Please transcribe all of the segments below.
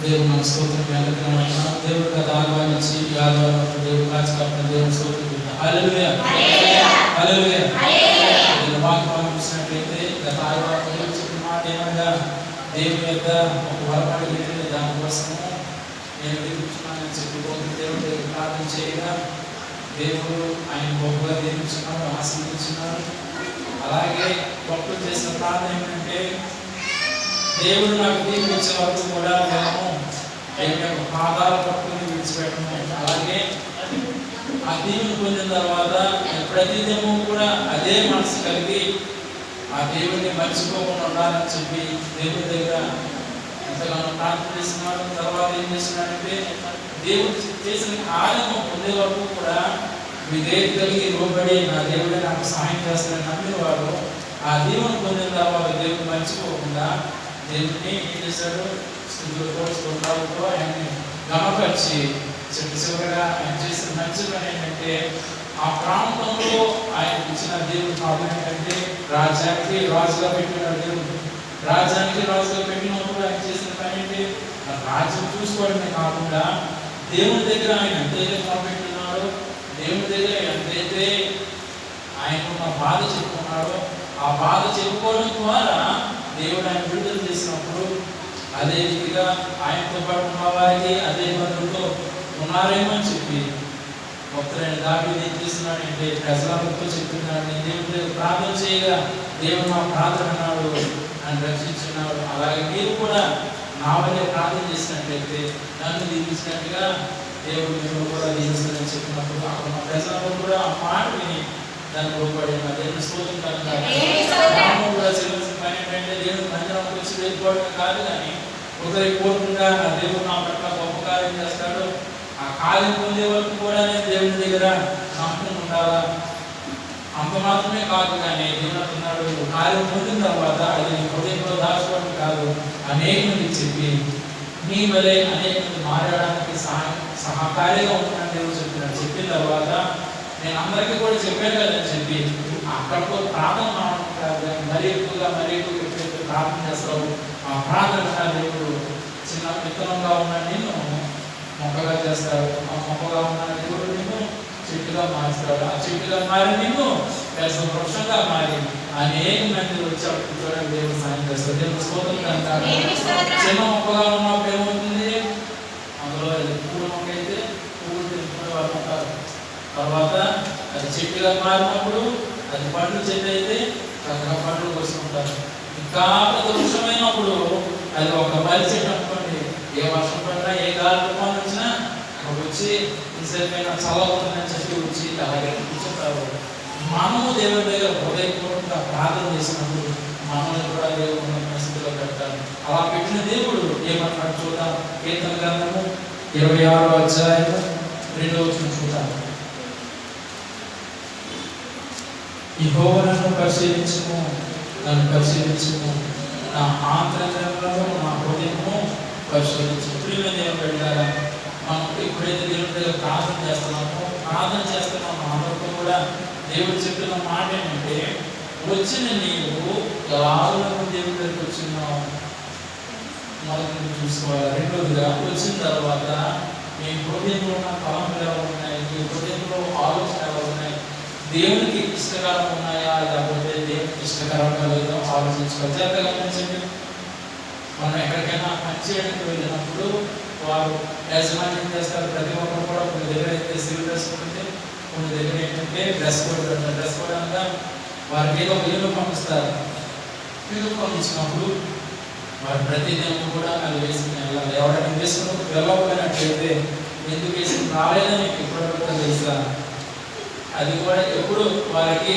దేవుడు మన స్తోత్రం వెళ్ళగలమన్నా దేవుడు గత ఆదివారం నుంచి ఈ ఆదివారం దేవుడు కాచి కాపాడిన దేవుని స్తోత్రం చెప్తాం. హల్లెలూయా హల్లెలూయా. నేను వాక్యం చూసినట్లయితే గత ఆదివారం దేవుడు చెప్పిన మాట ఏమనగా దేవుని యొక్క ఒక వరపాటు పెట్టింది, దానికోసము నేను ఎదుర్కొన్నానని చెప్పి దేవుడు ప్రార్థన చేయగా దేవుడు ఆయన గొప్పగా దీవించున్నాడు, ఆశీర్వదించున్నాడు. అలాగే భక్తులు చేసిన ప్రార్థన ఏమిటంటే దేవుడు నాకు దీవించే వరకు కూడా నేను ఆయన యొక్క పాదాల పట్టుకుని విడిచిపెట్టను. అలాగే ఆ దీవుని పొందిన తర్వాత ప్రతిదినము కూడా అదే మనసు కలిగి ఆ దేవుడిని మర్చిపోకుండా ఉండాలని చెప్పి దేవుడి దగ్గర ఎంతగానో ప్రార్థన చేస్తున్నాడు. తర్వాత ఏం చేస్తున్నాడంటే దేవుడు చేసిన కార్యము పొందే వరకు కూడా విధేయత కలిగి లోబడి నా దేవుడే నాకు సహాయం చేస్తానని నమ్మిన వాడు ఆ దేవుని పొందిన తర్వాత దేవుడు మర్చిపోకుండా దేవుడిని ఏం చేశాడు, స్థుతులతో స్తోత్రాలతో ఆయన్ని గమపరిచి చివరిగా ఆయన చేసిన మంచి పని ఏంటంటే ఆ ప్రాంతంలో ఆయన ఇచ్చిన దేవుడి భాగం ఏంటంటే రాజ్యానికి రాజుగా పెట్టినాడు. దేవుడు రాజ్యానికి రాజుగా పెట్టినప్పుడు ఆయన చేసిన పని ఏంటి, రాజ్యం చూసుకోవడమే కాకుండా దేవుని దగ్గర ఆయన ఎంతైతే మొదలుపెట్టున్నాడో, దేవుని దగ్గర ఎంతైతే ఆయన ఉన్న బాధ చెప్పుకున్నాడో ఆ బాధ చెప్పుకోవడం ద్వారా దేవుడు ఆయన విడుదల చేసినప్పుడు అదే రీతిగా ఆయనతో పాటు ఉన్న వారికి అదే బంధువులతో ఉన్నారేమో అని చెప్పి భక్తులైన దావీదు ఏం చేస్తున్నాడంటే ప్రజలతో చెప్తున్నాడు, నేను దేవుడి దగ్గర ప్రార్థన చేయగా దేవుడు నా ప్రార్థన అన్నాడు, నన్ను రక్షించున్నాడు. అలాగే మీరు కూడా నా వల్లే ప్రార్థన చేసినట్లయితే నన్ను దీవించినట్టుగా దేవుడు మిమ్మల్ని కూడా దీవిస్తానని చెప్పినప్పుడు అక్కడ మా ప్రజలందరూ కూడా ఆ మాట విని దాన్ని లోపడి దేవుని స్తోత్రం కూడా చేయవలసిన పని ఏంటంటే దేవుని మందిరంలోకి వచ్చి వెళ్ళిపోవడం కాదు, కానీ ఒకరి కోరుకుంటా నా దేవుడు నా పట్ల గొప్ప కార్యం చేస్తాడు, ఆ కార్యం పొందే వరకు కూడా నేను దేవుని దగ్గర నమ్మకం ఉండాలా. అంత మాత్రమే కాదు, కానీ దేవుడు అంటున్నాడు కార్యం పొందిన తర్వాత అది నీ హృదయంలో దాచుకోవడం కాదు, అనేక మందికి చెప్పి నీ వలె అనేక మంది మారడానికి సహకారిగా ఉంటుందని దేవుడు చెప్పినాడు. చెప్పిన తర్వాత నేను అందరికీ కూడా చెప్పాను కదని చెప్పి అక్కడితో ప్రార్థన మాడడం కాదు, కానీ మరీ ఎక్కువగా ఎప్పుడైతే ప్రార్థన చేస్తావు ఆ ప్రార్థన దేవుడు చిన్న విత్తనంగా ఉన్న నిన్ను మొక్కగా చేస్తాడు, ఆ మొక్కగా ఉన్న దేవుడు నిన్ను చెట్టుగా మారుస్తాడు, ఆ చెట్టుగా మారి నిన్ను పెద్ద వృక్షంగా మారి అనేక మంది వచ్చి అప్పుడు చూడండి దేవుడు సాయం చేస్తాడు. దేవుడు స్తోత్రం అంటారు. చిన్న మొక్కగా ఉన్నప్పుడు ఏమవుతుంది, అందులో పూల మొక్క అయితే పువ్వులు తింటున్న వాళ్ళు ఉంటారు, తర్వాత అది చెట్టుగా మారినప్పుడు అది పండ్లు చెట్టు అయితే చక్కగా పండ్లు కోసుకుంటారు. ఇంకా పెద్ద వృక్షమైనప్పుడు అది ఒక మల్లి చెట్టు అనుకోండి, ఏ వర్షం పడినా ఏ గాలి తుఫాను వచ్చినా అక్కడ వచ్చి ఇంతసేపైనా చల్లగా ఉంటుందని చెప్పి వచ్చి అలాగే కూర్చుంటారు. మనము దేవుడి దగ్గర హృదయపూర్వకంగా ప్రార్థన చేసినప్పుడు మనల్ని కూడా దేవుడు పరిస్థితిలో పెడతారు. అలా పెట్టిన దేవుడు ఏమంటాడు చూద్దాం. కీర్తన గ్రంథము 26వ అధ్యాయము 2వ వచనం చూద్దాం. యెహోవా నన్ను పరిశీలించుము, నన్ను పరిశీలించుము, నా ఆంతరంగంలో నా హృదయము పరిశీలించు. ప్రియమైన దేవుని బిడ్డలారా, మనం ఎప్పుడైతే దేవుడి దగ్గర ప్రార్థన చేస్తున్నామో అందరితో కూడా దేవుడు చెప్పిన మాట ఏంటంటే వచ్చిన నీవు ఎలాగో దేవుడి దగ్గరికి వచ్చినావు మొదటి చూసుకోవాలి. రెండోదిగా వచ్చిన తర్వాత మీ హృదయంలో ఉన్న తలంపులు ఎలా ఉన్నాయి, మీ హృదయంలో ఆలోచన ఎలా ఉన్నాయి, దేవునికి ఇష్టకరం ఉన్నాయా లేకపోతే దేవునికి ఇష్టకరంగా లేదో ఆలోచించుకోవాలి. జాగ్రత్తగా గమనించండి. మనం ఎక్కడికైనా పని చేయడానికి వెళ్ళినప్పుడు వారు యజమాని ఏం చేస్తారు, ప్రతి ఒక్కరు కూడా కొన్ని దగ్గర అయితే సివిల్ డ్రెస్ ఉంటుంది, కొన్ని దగ్గర ఏంటంటే డ్రెస్ కోడ్ అంటారు. డ్రెస్ కోడ్ అనగా వారికి ఏదో ఒక యూనిఫామ్ ఇస్తారు. యూనిఫామ్ ఇచ్చినప్పుడు వారు ప్రతిదినం కూడా అది వేసుకుని వెళ్ళాలి. ఎవరైనా వేసుకుని వెళ్ళకపోయినట్లయితే ఎందుకు వేసుకుని రాలేదని ఎప్పుడో తెలుసా, అది కూడా ఎప్పుడు వారికి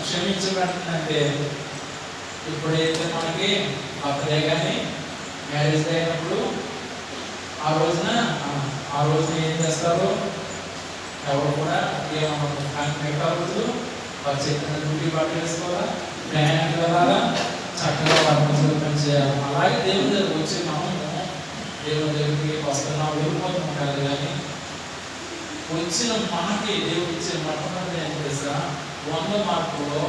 క్షమించబడుతుందంటే ఇప్పుడైతే మనకి బర్త్డే కానీ మ్యారేజ్ డే అయినప్పుడు ఆ రోజున ఏం చేస్తారు, ఎవరు కూడా ఏమన్నా కానీ మిగతా రోజు వారు చెప్పిన డ్యూటీ బట్టలు వేసుకోవాలా, ప్రయాణానికి వెళ్ళాలా, చక్కగా వారి పని చేయాలి. అలాగే దేవుని దగ్గర వచ్చి మనము దేవుని దగ్గరికి వస్తున్నాం వెళ్ళిపోతున్నాం కాదు, కానీ వచ్చిన మనకి దేవుడు ఇచ్చే మొట్టమొదటి ఏం చేస్తా 100 మార్కులో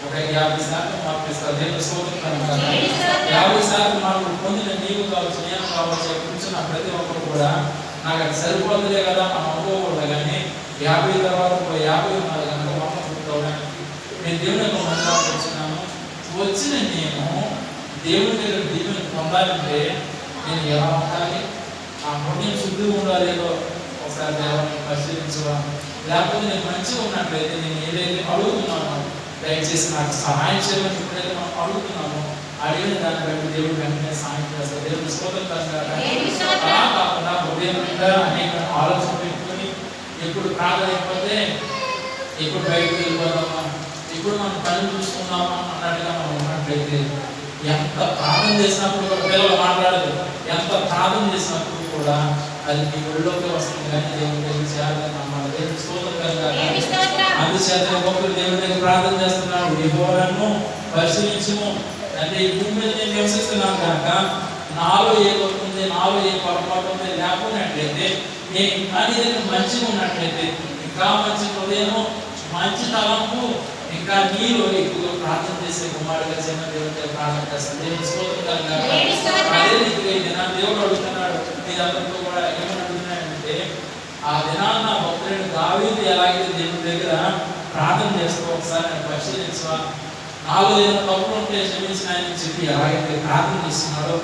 ఒక 50% మార్పు ఇస్తారు. దేవుని స్తోత్రం కలుగును గాక. 50% మార్పు పొందిన నీవు కావచ్చు, నేను కావచ్చు, కూర్చున్న ప్రతి ఒక్కరు కూడా నాకు అది సరిపోతుందే కదా మనం అనుకోకూడదు. కానీ 50 తర్వాత 50 ఉన్నది కనుక 100 పూర్తవడానికి నేను దేవుని యొక్క మందిరానికి వచ్చినాను. వచ్చిన నేను దేవుని దగ్గర దీవెన పొందాలంటే నేను ఎలా ఉండాలి, ఆ హృదయం శుద్ధిగా ఉండాలేదో ఒకసారి దేవుని పరిశీలించవా. లేకపోతే నేను మంచిగా ఉన్నట్లయితే నేను ఏదైతే అడుగుతున్నానో దయచేసి నాకు సహాయం చేయమని ఎప్పుడైతే మనం అడుగుతున్నామో అడిగిన దాన్ని బట్టి దేవుడు వెంటనే సహాయం చేస్తారు. దేవుని స్తోత్రం అలా కాకుండా హృదయం నిండా అనేక ఆలోచన పెట్టుకొని ఎప్పుడు ప్రార్థన అయిపోతే ఎప్పుడు బయటకు వెళ్ళిపోదామా, ఇప్పుడు మనం పని చూసుకుందామా అన్నట్టుగా మనం ఉన్నట్లయితే ఎంత ప్రార్థన చేసినప్పుడు కూడా పిల్లలు మాట్లాడదు, ఎంత ప్రార్థన చేసినప్పుడు కూడా అది మీ ఒళ్ళోకి వస్తుంది. కానీ దేవుని దగ్గర చేయాలని నమ్మాలి. దేవుని స్తోత్రం. అందుచేత ఒక్కొక్కరు దేవుని దగ్గర ప్రార్థన చేస్తున్నాడు, యెహోవాను పరిశీలించుము. అంటే ఈ భూమి మీద నేను నివసిస్తున్నాను కనుక నాలో ఏ లోపం ఉంది, నాలో ఏ పొరపాటు ఉంది లేకున్నట్లయితే, నేను కానీ దగ్గర మంచిగా ఉన్నట్లయితే, ఇంకా మంచి హృదయము, మంచి తలంపు, ఇంకా నీలో ఎక్కువగా ప్రార్థన చేసే కుమారుడిగా చిన్న దేవుడితో ప్రార్థన చేస్తాను. దేవుని స్తోత్రం కలుగును. అదే రీతిగా దేవుడు అడుగుతున్నాడు మీరందరితో కూడా ఏమని అడుగుతున్నాడంటే, ఆ దినాన్న భక్తుడైన దావీదు ఎలాగైతే దేవుడి దగ్గర ప్రార్థన చేస్తూ ఒకసారి నేను పరిశీలించవా, నాలో ఏదైనా తప్పులు ఉంటే క్షమించిన ఆయన చెప్పి ఎలాగైతే ప్రార్థన చేస్తున్నాడో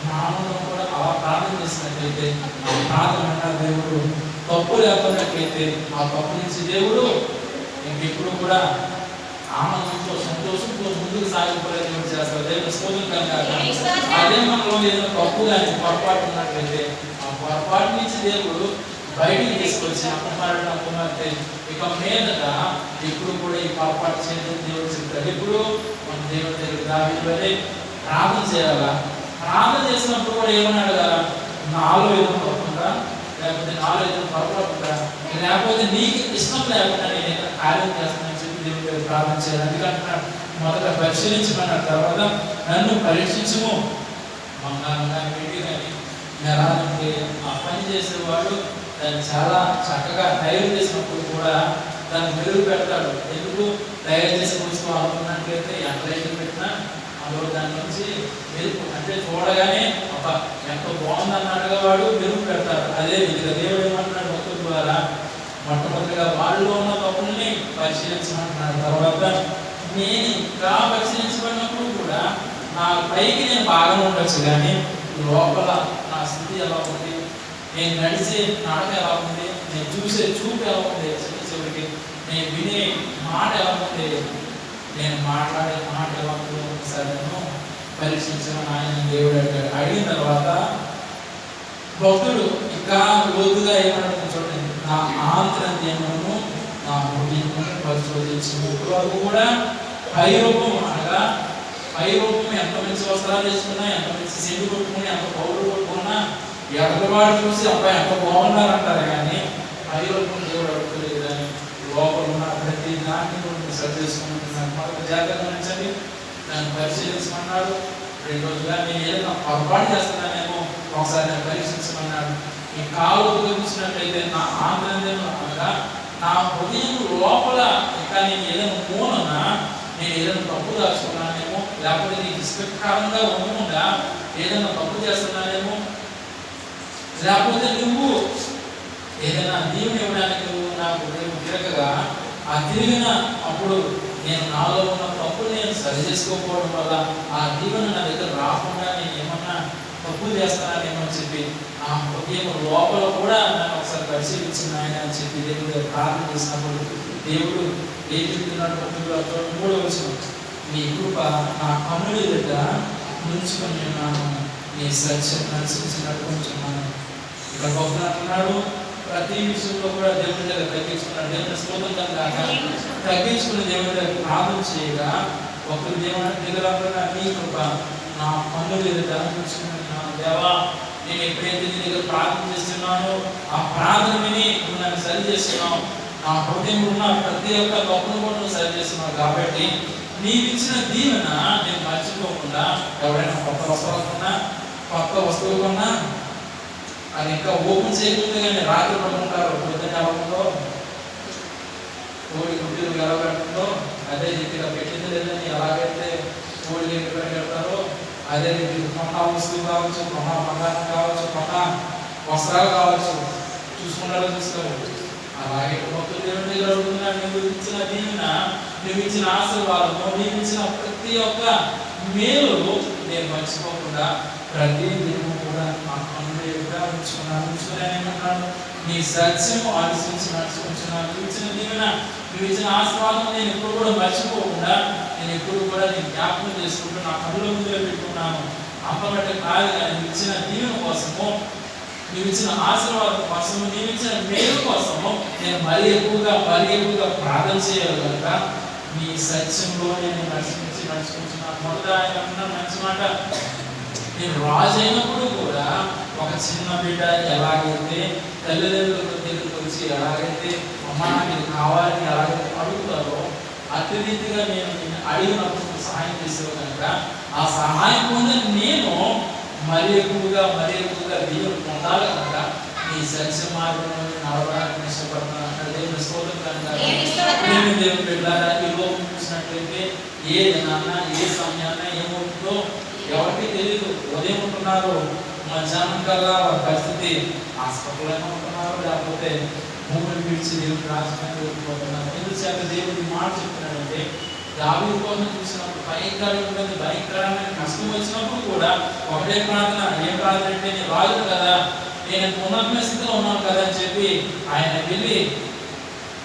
మానవులను కూడా అలా ప్రార్థన చేసినట్లయితే ఆ ప్రార్థన అంటారు దేవుడు తప్పు లేకున్నట్లయితే ఆ తప్పు నుంచి దేవుడు ఇంకెప్పుడు కూడా ఆనందంతో సంతోషంతో ముందుకు సాగిపోయే దేవుడు చేస్తారు. దేవుడు స్తోత్రం కలుగును. అదే మనలో ఏదైనా తప్పు కానీ పొరపాటు ఉన్నట్లయితే ఆ పొరపాటు నుంచి దేవుడు బయటికి తీసుకొచ్చి కుమారుడు కుమార్తె ఇక మీదట ఇప్పుడు కూడా ఈ పొరపాటు చేయడం దేవుడు చెప్తాడు. ఇప్పుడు మన దేవుడి దగ్గర దావీదు ప్రార్థన చేయాలా, ప్రార్థన చేసినప్పుడు కూడా ఏమన్నాడు కదా, నాలో ఏదో తప్పుందా, లేకపోతే నాలో ఏదో పొరపాటుందా, లేకపోతే నీకు ఇష్టం లేకుండా నేను ఏదైనా కార్యం చేస్తానని చెప్పి దేవుడి దగ్గర ప్రార్థన చేయాలి. అందుకంటున్నాడు మొదట పరిశీలించమన్నాడు, తర్వాత నన్ను పరీక్షించము. బంగారం కానీ వెండి కానీ మెరాలంటే ఆ పని చేసేవాడు దాన్ని చాలా చక్కగా తయారు చేసినప్పుడు కూడా దాన్ని మెరుగు పెడతాడు. ఎందుకు తయారు చేసే వస్తువు అనుకున్నట్లయితే ఎంతైతే పెట్టినా అందులో దాని నుంచి మెరుగు అంటే చూడగానే ఒక ఎంత బాగుంది అన్నట్టుగా వాడు మెరుగు పెడతాడు. అదే విధంగా దేవుడు ఏమంటున్నాడు భక్తుల ద్వారా, మొట్టమొదటిగా వాళ్ళలో ఉన్న తప్పుల్ని పరిశీలించమంటున్నాడు. తర్వాత నేను ఇంకా పరిశీలించబడినప్పుడు కూడా నా పైకి నేను బాగా ఉండొచ్చు, కానీ లోపల నా స్థితి ఎలా ఉంది, నేను నడిచే నడక ఎలా ఉంది, నేను చూసే చూపు ఎలా ఉంది, చివరికి నేను వినే మాట ఎలా ఉంది, నేను మాట్లాడే మాట ఎలా ఉంది ఒకసారి నేను పరీక్షించమని ఆయన దేవుడు అడిగాడు. అడిగిన తర్వాత భక్తుడు ఇంకా లోతుగా ఏమన్నా చూడండి, నా ఆంతర్యమును నా హృదయమును పరిశోధించు. వరకు కూడా పైరూపం అనగా పైరూపం ఎంత మంచి వస్త్రాలు వేసుకున్నా, ఎంత మంచి సెంటు కొట్టుకుని, ఎంత పౌరులు కొట్టుకున్నా ఎడలవాడు చూసి అబ్బాయి ఎంత బాగున్నారంటారు. కానీ పైరూపం దేవుడు అడుగుతలేదు. కానీ లోపల ఉన్న ప్రతి దాన్ని కూడా సరి చేసుకుంటున్నాను. మనకు జాగ్రత్త నుంచండి దాన్ని పరిశీలించమన్నాడు. రెండోదిగా నేను ఏదైనా పొరపాటు చేస్తున్నానేమో ఒకసారి నేను పరీక్షించమన్నాడు. ఈ కాలు చూసినట్లయితే నా ఆంతర్యం అనగా నా హృదయం లోపల ఇంకా నేను ఏదైనా మూలన నేను ఏదైనా తప్పు దాచుకున్నానేమో, లేకపోతే నీకు ఇష్టకారంగా ఉండకుండా ఏదైనా తప్పు చేస్తున్నానేమో, లేకపోతే నువ్వు ఏదైనా దీవెన ఇవ్వడానికి నువ్వు నాకు హృదయం తిరగగా ఆ తిరిగిన అప్పుడు నేను నాలో ఉన్న తప్పులు నేను సరి చేసుకోకపోవడం వల్ల ఆ దీవెన నా దగ్గర రాకుండా నేను ఏమన్నా తప్పులు చేస్తానని చెప్పి ఆ హృదయం లోపల కూడా నన్ను ఒకసారి పరిశీలించిన ఆయన అని చెప్పి దేవుడు ప్రార్థన చేసినప్పుడు దేవుడు ఏం చెప్తున్నాడు? 3వ వచనం, నీ కృప నా కన్నుల దగ్గర ఉంచుకొని ఉన్నాను, నీ సత్యం అనుసరించి నడుపుకుంటున్నాను. ఇక్కడ భక్తులు అంటున్నాడు ప్రతి విషయంలో కూడా దేవుడి దగ్గర తగ్గించుకున్నాడు. దేవుని స్తోత్రం కాక తగ్గించుకుని దేవుడి దగ్గర ప్రార్థన చేయగా ఒకరు దేవుని దగ్గర నీ కృప నా కన్నుల దగ్గర ఉంచుకున్నాను. దేవా, నేను ఎప్పుడైతే నీ దగ్గర ప్రార్థన చేస్తున్నానో ఆ ప్రార్థన విని నువ్వు నన్ను సరి చేస్తున్నావు. నా హృదయం ఉన్న ప్రతి ఒక్క తప్పును కూడా నువ్వు సరి చేస్తున్నావు. కాబట్టి నీవు ఇచ్చిన దీవెన నేను మర్చిపోకుండా, ఎవరైనా కొత్త వస్త్రాలు కొన్నా, కొత్త వస్తువులు కొన్నా అది ఇంకా ఓపెన్ చేయకుండా కానీ రాత్రి పడుకుంటారు. పొద్దున్న ఎలా ఉందో కోడి గుడ్డలు ఎలా పెడుతుందో అదే రీతిగా పెట్టింది లేదని ఎలాగైతే కోడి ఎన్ని పెడతారో అదే మీకు కొన్న వస్తువు కావచ్చు, కొన్న బంగారం కావచ్చు, కొన్న వస్త్రాలు కావచ్చు, చూసుకున్నారో చూస్తారు. అలాగే భక్తులు దేవుని దగ్గర అడుగుతున్నాడు, నువ్వు ఇచ్చిన దీవెన, నువ్వు ఇచ్చిన ఆశీర్వాదము, నీవు ఇచ్చిన ప్రతి ఒక్క మేలు నేను మర్చిపోకుండా ప్రతి దినము కూడా నా కన్నుగా ఉంచుకున్నాను. నీ సత్యము ఆలోచించి నడుచుకుంటున్నాను. నువ్వు ఇచ్చిన దీవెన, నువ్వు ఇచ్చిన ఆశీర్వాదం నేను ఎప్పుడు కూడా మర్చిపోకుండా నేను ఎప్పుడు కూడా నేను జ్ఞాపకం చేసుకుంటూ నా కళ్ళ ముందులో పెట్టుకున్నాను. అప్పబట్టే కాదు, నువ్వు ఇచ్చిన దీవెన కోసము, నువ్వు ఇచ్చిన ఆశీర్వాదం కోసము, నీవు ఇచ్చిన మేలు కోసము నేను మరీ ఎక్కువగా ప్రార్థన చేయాలి కనుక నీ సత్యంలో నేను నడుచుకుంటున్నాను. మొదట ఆయన అన్న మంచి మాట, నేను రాజు అయినప్పుడు కూడా ఒక చిన్న బిడ్డ ఎలాగైతే తల్లిదండ్రుల దగ్గరికి వచ్చి ఎలాగైతే అమ్మ నాకు ఇది కావాలని ఎలాగైతే అడుగుతారో అతి రీతిగా నేను అడిగినప్పుడు సహాయం చేసేది కనుక ఆ సహాయం పొందిన నేను మరీ ఎక్కువగా దేవుడు పొందాలి కనుక నీ సత్య మార్గంలో నడవడానికి ఇష్టపడుతున్నాను అంటే దేవుని స్తోత్రం కనుక దేవుని బిడ్డలారా ఈ లోకం చూసినట్లయితే ఏ దినాన్న ఏ సమయాన్న ఏమవుతుందో ఎవరికి తెలియదు. ఉదయం ఉంటున్నారు, మధ్యాహ్నం కల్లా వారి పరిస్థితి హాస్పిటల్లోనే ఉంటున్నారు, లేకపోతే భూమిని పిలిచి దేవుడు రాజకీయాన్ని వెళ్ళిపోతున్నారు. ఎందుచేత దేవుడు ఈ మాట చెప్తున్నాడంటే దావీదు కోసం చూసినప్పుడు భయంకరమైన కష్టం వచ్చినప్పుడు కూడా ఒకటే ప్రార్థన. ఏం ప్రార్థన అంటే, నేను రాజు కదా, నేను ఉన్నతమైన స్థితిలో ఉన్నాను కదా అని చెప్పి ఆయన వెళ్ళి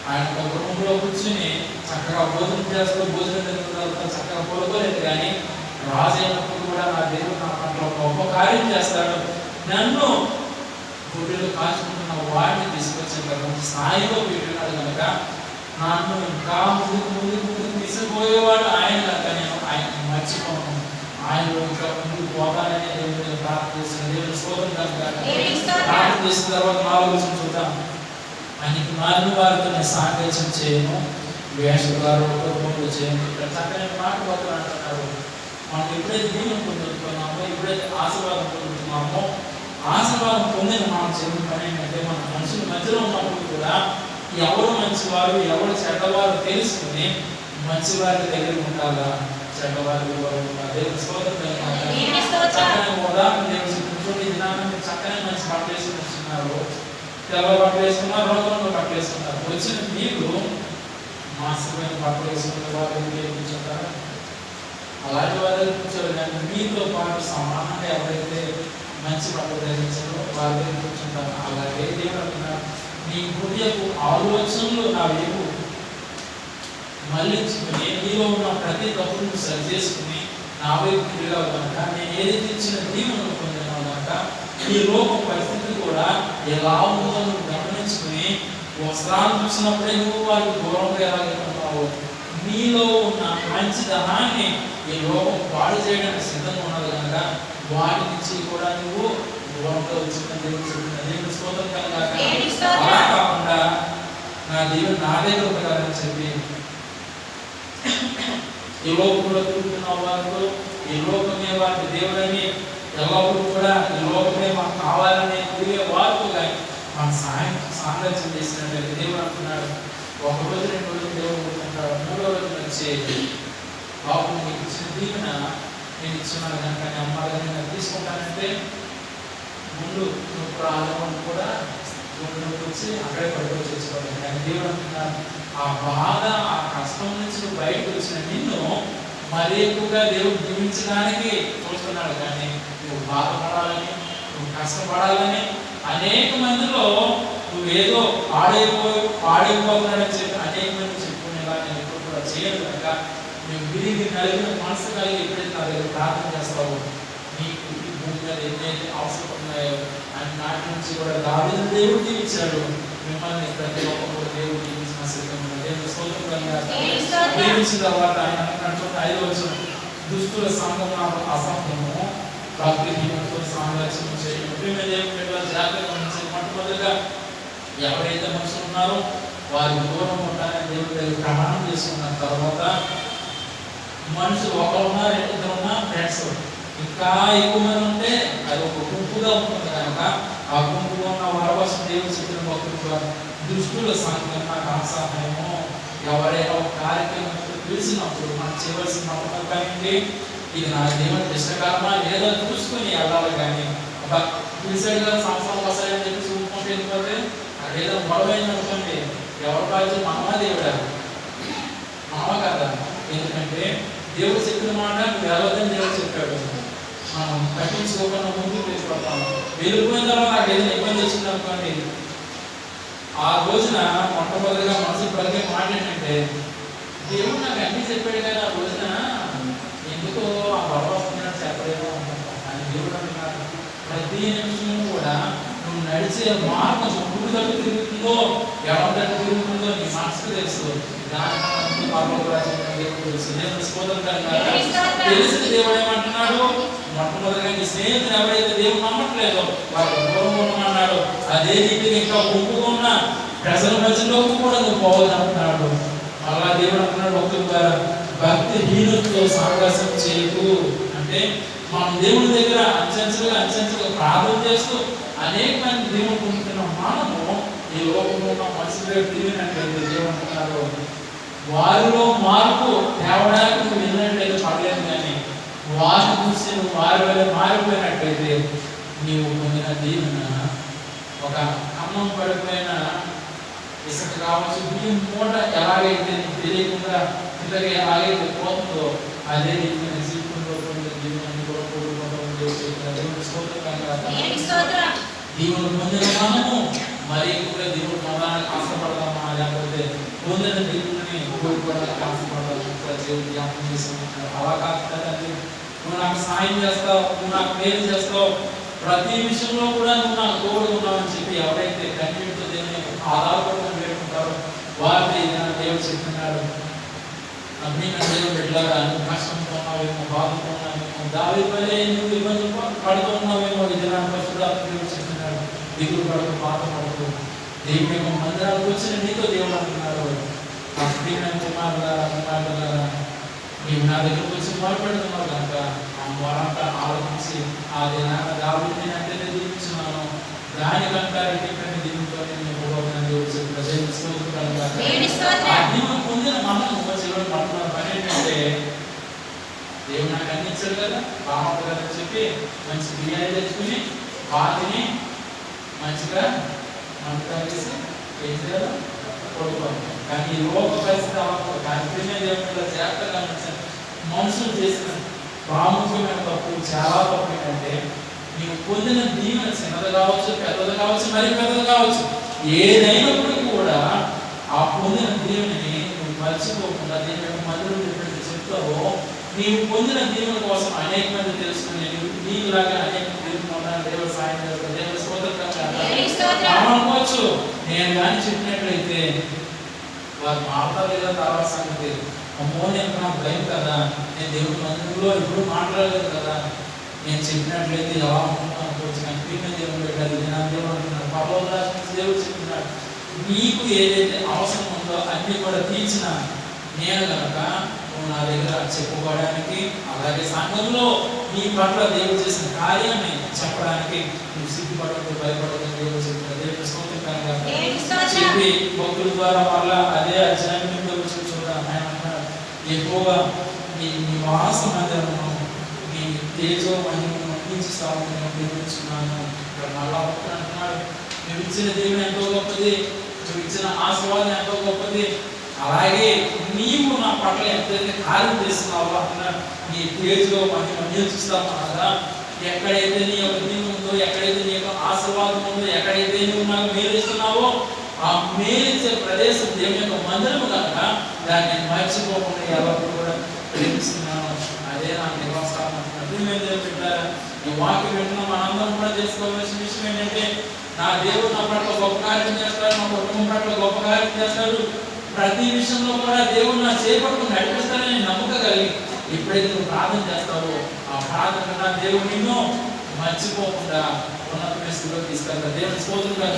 ఆయన ఒక రూమ్లో కూర్చుని చక్కగా భోజనం చేస్తూ భోజనం తిరుగుతూ చక్కగా కోరుకోలేదు. కానీ రాజు అయినప్పుడు కూడా నా దేవుడు నా పట్ల గొప్ప కార్యం చేస్తాడు, నన్ను గుడ్డలు కాచుకుంటున్న వాడిని తీసుకొచ్చిన తర్వాత స్థాయిలో పెట్టినాడు కనుక నన్ను ఇంకా ముందుకు తీసుకుపోయేవాడు ఆయన కనుక నేను ఆయన మర్చిపోను, ఆయనలో ఇంకా ముందుకు పోతానని దేవుడు ప్రార్థిస్తున్న దేవుడు స్తోత్రం కనుక ప్రార్థన చేసిన తర్వాత 4వ వచనం చూద్దాం. ఆయనకి మారిన వారితో నేను సాంగత్యం చేయను, వేషధారులతో చేయను. ఇక్కడ చక్కని మాట పోతాను అంటున్నారు. మనం ఎప్పుడైతే దీవెన పొందుతున్నామో, ఎప్పుడైతే ఆశీర్వాదం పొందుతున్నామో, ఆశీర్వాదం పొందిన మనం చేయని పని ఏంటంటే మన మనుషుల మధ్యలో ఉన్నప్పుడు కూడా ఎవరు మంచివారు ఎవరు చెడ్డవారు తెలుసుకుని మంచివారి దగ్గర ఉండాలా, చెడ్డవారి దేవుని స్తోత్రం చక్కని ఉదాహరణ దేవుడు దినాన్ని చక్కని మంచి బట్టలు వేసుకుని వస్తున్నారు, తెల్ల బట్టలు వేసుకున్నారు, రోగంలో బట్టలు వేసుకున్నారు. వచ్చిన మీరు మాసమైన బట్టలు వేసుకున్న వారు కూర్చుంటారా? అలాంటి వారి కూర్చోరు. కానీ మీతో పాటు సమానంగా ఎవరైతే మంచి బట్టలు ధరించారో వారి దగ్గర కూర్చుంటారు. అలాగే దేవుడు అంటున్నారు, నీ హృదయపు ఆలోచనలు నా వైపు మళ్ళించుకుని నీలో ఉన్న ప్రతి తప్పును సరి చేసుకుని నా వైపు తిరిగావు కనుక నేను ఏదైతే ఇచ్చిన దీవెనలు పొందినావు కనుక ఈ లోకం పరిస్థితి కూడా ఎలా ఉందో నువ్వు గమనించుకుని వస్త్రాలు చూసినప్పుడే నువ్వు వారికి దూరంగా ఎలాగెళ్తున్నావు, నీలో ఉన్న మంచి దహాన్ని ఈ లోకం పాడు చేయడానికి సిద్ధంగా ఉన్నది కనుక వాటి నుంచి కూడా నువ్వు దూరంగా వచ్చిందని దేవుడు స్తోత్రం కలగాక. అలా కాకుండా నా దేవుడు నా దగ్గర ఉంటారని చెప్పి ఈ లోకంలో తిరుగుతున్న వారితో ఈ లోకమే వారికి దేవుడని ఎల్లప్పుడూ కూడా ఈ లోకమే మాకు కావాలని తిరిగే వారితో కానీ మన సాంగత్యం చేసినట్లయితే దేవుడు అంటున్నాడు, 1 రోజు 2 రోజులు దేవుడు కూర్చుంటాడు, 3వ రోజు వచ్చే బాబు నీకు ఇచ్చిన దీవెన నేను ఇచ్చినాను కనుక నేను అమ్మాలని నేను తీసుకుంటానంటే ముందు నువ్వు ఆలోచన కూడా నువ్వు వచ్చి అక్కడే పడిపోయి చేసుకోవాలి. కానీ దేవుడు అంటున్నాడు, ఆ బాధ ఆ కష్టం నుంచి నువ్వు బయటకు వచ్చిన నిన్ను మరీ ఎక్కువగా దేవుడు జీవించడానికి చూస్తున్నాడు. కానీ నువ్వు బాధపడాలని నువ్వు కష్టపడాలని అనేక మందిలో నువ్వేదో పాడైపోతున్నాడని చెప్పి అనేక మంది చెప్పుకునేలా నేను ఎప్పుడు కూడా చేయను కనుక నువ్వు విరిగి నలిగిన మనసు కలిగి ఎప్పుడైతే నా దగ్గర ప్రార్థన చేస్తావో నీకు ఈ భూమి మీద ఎన్నైతే అవసరం ఉన్నాయో అని నాటి నుంచి కూడా దావీదు దేవుడు జీవించాడు, మిమ్మల్ని ప్రతి ఒక్కరు కూడా దేవుడు జీవించిన సిద్ధంగా దేవుడు స్తోత్రంగా జీవించిన తర్వాత ఆయన అంటున్న 5వ వచనం, దుష్టుల సంఘం నాకు అసంభవము, భక్తిహీనులతో సాంగత్యం చేయడం. దేవుడు జాగ్రత్తగా ఉంచి మొట్టమొదటిగా ఎవరైతే మనుషులు ఉన్నారో వారి దూరం ఉంటారని దేవుడి దగ్గర ప్రమాణం చేసుకున్న తర్వాత మనుషులు ఒకరున్నా 2 ఉన్నా ఫ్రెండ్స్ ఇంకా ఎక్కువ మంది ఉంటే అది ఒక గుంపుగా ఉంటుంది కనుక ఆ గుంపుగా ఉన్న వారి కోసం దేవుడు చెప్పిన భక్తులు దుష్టుల సంఘం నాకు అసహాయము. ఎవరైనా ఒక కార్యక్రమం పిలిచినప్పుడు మనం చేయవలసిన మొట్టమొదటి ఇది నా దేవునికి ఇష్టకరమా లేదా చూసుకుని వెళ్ళాలి. కానీ ఒక పిలిచాడు కదా సంవత్సరం ఒకసారి అని చెప్పి చూసుకుంటూ వెళ్ళిపోతే అదేదో గొడవైంది అనుకోండి, ఎవరి బాధ్యత? మనమా దేవుడా? మనమా కదా. ఎందుకంటే దేవుడు చెప్పిన మాట నువ్వు వెళ్ళొద్దని దేవుడు చెప్పాడు. మనం పట్టించుకోకుండా ముందుకు వెళ్ళిపోతాము. వెళ్ళిపోయిన తర్వాత నాకు ఏదైనా ఇబ్బంది వచ్చింది అనుకోండి, ఆ రోజున మొట్టమొదటిగా మనసు పలికే మాట ఏంటంటే, దేవుడు నాకు అన్నీ చెప్పాడు కానీ ఆ రోజున ఎందుకో ఆ గొడవ వస్తున్నట్టు చెప్పలేమో అనుకుంటాం. కానీ దేవుడు అంటున్నాడు, ప్రతి నిమిషం కూడా నువ్వు నడిచే మార్గం గుడి తట్టు తిరుగుతుందో ఎవరి తట్టు తిరుగుతుందో నీ మనసుకు తెలుసు. దాని తెలిసిన దేవుడు ఏమంటున్నాడు, మొట్టమొదటిగా నీ స్నేహితులు ఎవరైతే దేవుడు నమ్మట్లేదో వారికి దూరం ఉండమన్నాడు. అదే రీతిగా ఇంకా ఒప్పుకున్న ప్రజల మధ్యలోకి కూడా నువ్వు పోవాలంటున్నాడు. అలా దేవుడు అంటున్నాడు భక్తుల ద్వారా, భక్తిహీనులతో సాంగత్యం చేయకు. అంటే మనం దేవుడి దగ్గర అంచెంచులుగా ప్రార్థన చేస్తూ అనేక మంది దేవుడు పొందుతున్న మనము ఈ లోకంలో ఉన్న మనుషులు తిరిగినట్లయితే దేవుడు అంటున్నారు, వారిలో మార్పు తేవడానికి నువ్వు విన్నట్లయితే పడలేదు. కానీ వారిని చూసి నువ్వు వారి వల్ల మారిపోయినట్లయితే నీవు పొందిన దీవెన ఒక అన్నం పడిపోయిన ఇసుక కావచ్చు, బియ్యం మూట ఎలాగైతే నీకు తెలియకుండా పిల్లగా ఎలాగైతే పోతుందో అదే రీతిగా జీవితంలో పొందిన దీవెనని కూడా దేవుడు పొందిన మనము మరి కూడా దేవుడు పొందడానికి ఆశపడదామా, లేకపోతే పొందిన దేవుడిని కోరుకోవడానికి ఆశపడదాం దేవుడు జ్ఞాపకం చేసుకుంటున్నాడు. అలా కాకుండా నువ్వు నాకు సాయం చేస్తావు, నువ్వు నాకు మేలు చేస్తావు, ప్రతి విషయంలో కూడా నువ్వు నాకు తోడు ఉన్నావని చెప్పి ఎవరైతే కన్నీటితో దేవుని ఆధారపడమని వేడుకుంటారో వారిని దేవుడు చెప్తున్నాడు. దేవుడు బిడ్డలారా నువ్వు కష్టంతో ఉన్నావేమో, బాధతో ఉన్నావేమో, దావీదు వలె నువ్వు ఇబ్బందులు పడుతూ ఉన్నావేమో, ఇది నా పరిశుద్ధాత్మ దేవుడు చెప్తున్నాడు. దిగులు పడుతూ బాధపడుతూ దేవుని యొక్క మందిరాలకు వచ్చిన నీతో దేవుడు అంటున్నాడు, ఆ ప్రియమైన కుమారులారా నీవు నా దగ్గరకు వచ్చి మొరపెడుతున్నావు కనుక ఆ మొరంతా ఆలోచించి ఆ దినాన దావీదుని అంటే దీవించున్నాను, దానికంటే రెట్టింపైన దీవుతో దేవుడు చెప్పిన పొందిన మనం జీవన పడుతున్న పని ఏంటంటే, దేవుడు నాకు అందించాడు కదా బాగుంటుందని చెప్పి మంచి బిర్యానీ తెచ్చుకుని వాటిని మంచిగా మంటగా చేసి ఏం చేయాలో కొడుకోవాలి. కానీ ఈ లోక పరిస్థితి అవ్వకూడదు. కానీ ప్రియమైన దేవుడు జాగ్రత్తగా మనుషులు చేసిన ప్రాముఖ్యమైన తప్పు, చాలా తప్పు ఏంటంటే, నీవు పొందిన దీవెన చిన్నది కావచ్చు, పెద్దది కావచ్చు, మరి పెద్దది కావచ్చు, ఏదైనప్పటికీ కూడా ఆ పొందిన దీవెని నువ్వు మర్చిపోకుండా దీని యొక్క మందిరం ఎప్పుడైతే చెప్తావో, నీవు పొందిన దీవెన కోసం అనేక మంది తెలుసుకుని నీకులాగా అనేక దేవుడు దేవుడు సాయం చేస్తాడు, దేవుడు స్తోత్రం అనుకోవచ్చు. నేను కానీ చెప్పినట్లయితే వారు మాట్లాడలేదు లేదా తర్వాత సంగతి, అమ్మో నేను నాకు భయం కదా, నేను దేవుడి మందిరంలో ఎప్పుడు మాట్లాడలేదు కదా, నేను చెప్పినట్లయితే ఎలా ఉంటుందో అనుకోవచ్చు. కానీ ప్రియమైన దేవుడు పెట్టాలి, నేను దేవుడు అంటున్నాడు, పర్వతాల దేవుడు చెప్తున్నాడు, నీకు ఏదైతే అవసరం ఉందో అన్ని కూడా తీర్చిన నేను కనుక నువ్వు నా దగ్గర చెప్పుకోవడానికి, అలాగే సంఘంలో నీ పట్ల దేవుడు చేసిన కార్యాన్ని చెప్పడానికి నువ్వు సిగ్గుపడదు, భయపడదు దేవుడు చెప్తున్నాడు. దేవుడు స్తోత్రం చెప్పి భక్తుల ద్వారా వల్ల అదే అధ్యాయం చూద్దాం. ఆయన అంటున్నాడు, ఎక్కువగా నీ నివాస మందిరము నీ తేజో మహిమను అందించుతావు నేను ప్రేమించున్నాను. ఇక్కడ మళ్ళా భక్తుడు అంటున్నాడు, నువ్వు ఇచ్చిన దేవుని ఎంతో గొప్పది, నువ్వు ఇచ్చిన ఆశీర్వాదం ఎంతో గొప్పది, అలాగే నీవు నా పట్ల ఎంతైతే కార్యం చేస్తున్నావో అంటున్నాడు, నీ తేజో మహిమ అందించుస్తావు అనగా ఎక్కడైతే నీ యొక్క దీవెన ఉందో, ఎక్కడైతే నీ యొక్క ఆశీర్వాదం ఉందో, ఎక్కడైతే నువ్వు నాకు మేలు ఇస్తున్నావో ఆ మేలిచ్చే ప్రదేశం దేవుని యొక్క మందిరము కనుక దాన్ని మర్చిపోకుండా ఎవరు కూడా ప్రేమిస్తున్నాను, అదే నా నివాసాలు అంటున్నాడు. ఈ వాక్యం వింటున్న మనందరం కూడా చేసుకోవాల్సిన విషయం ఏంటంటే, నా దేవుడు నా పట్ల గొప్ప కార్యం చేస్తాడు, నా కుటుంబం పట్ల గొప్ప కార్యం చేస్తాడు, ప్రతి విషయంలో కూడా దేవుడు నా చేపట్టుకుని నడిపిస్తానని నమ్మక కలిగి ఎప్పుడైతే నువ్వు ప్రార్థన చేస్తావో ఆ ప్రార్థన నా దేవుడు నిన్ను మర్చిపోకుండా ఉన్నతమైన స్థితిలో తీసుకెళ్తాడు. దేవుని స్తోత్రం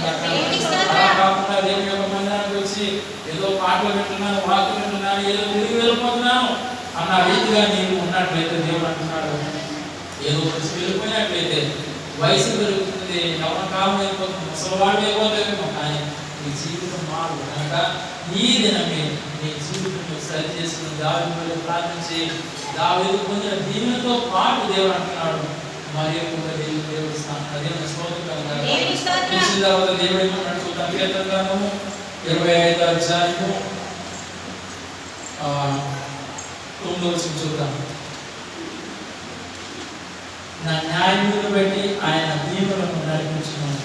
అలా కాకుండా దేవుని యొక్క మందిరానికి వచ్చి ఏదో పాటలు వింటున్నాను, వాక్యం వింటున్నాను, ఏదో తిరిగి వెళ్ళిపోతున్నాను అన్న రీతిగా నీవు ఉన్నట్లయితే దేవుడు అంటున్నాడు, ఏదో వచ్చి వెళ్ళిపోయినట్లయితే వయసు పెరుగుతుంది, ఎవరి కాలం అయిపోతుంది, ముసలివాడు అయిపోతామేమో, కానీ నీ జీవితం మారు కనుక ఈ దినమే నీ జీవితం సరి చేసుకుని దావీదు ప్రార్థించి దావీదు పొందిన దీవెనతో పాటు దేవుడు అంటున్నాడు మరియు దేవుడు స్థానం దేవుని స్తోత్రం చూసిన తర్వాత దేవుడు ఏమన్నాడు చూద్దాం. కీర్తన గ్రంథము 25వ అధ్యాయము 9వ వచనం చూద్దాం. నా న్యాయములను బట్టి ఆయన దీవులను నడిపించున్నాను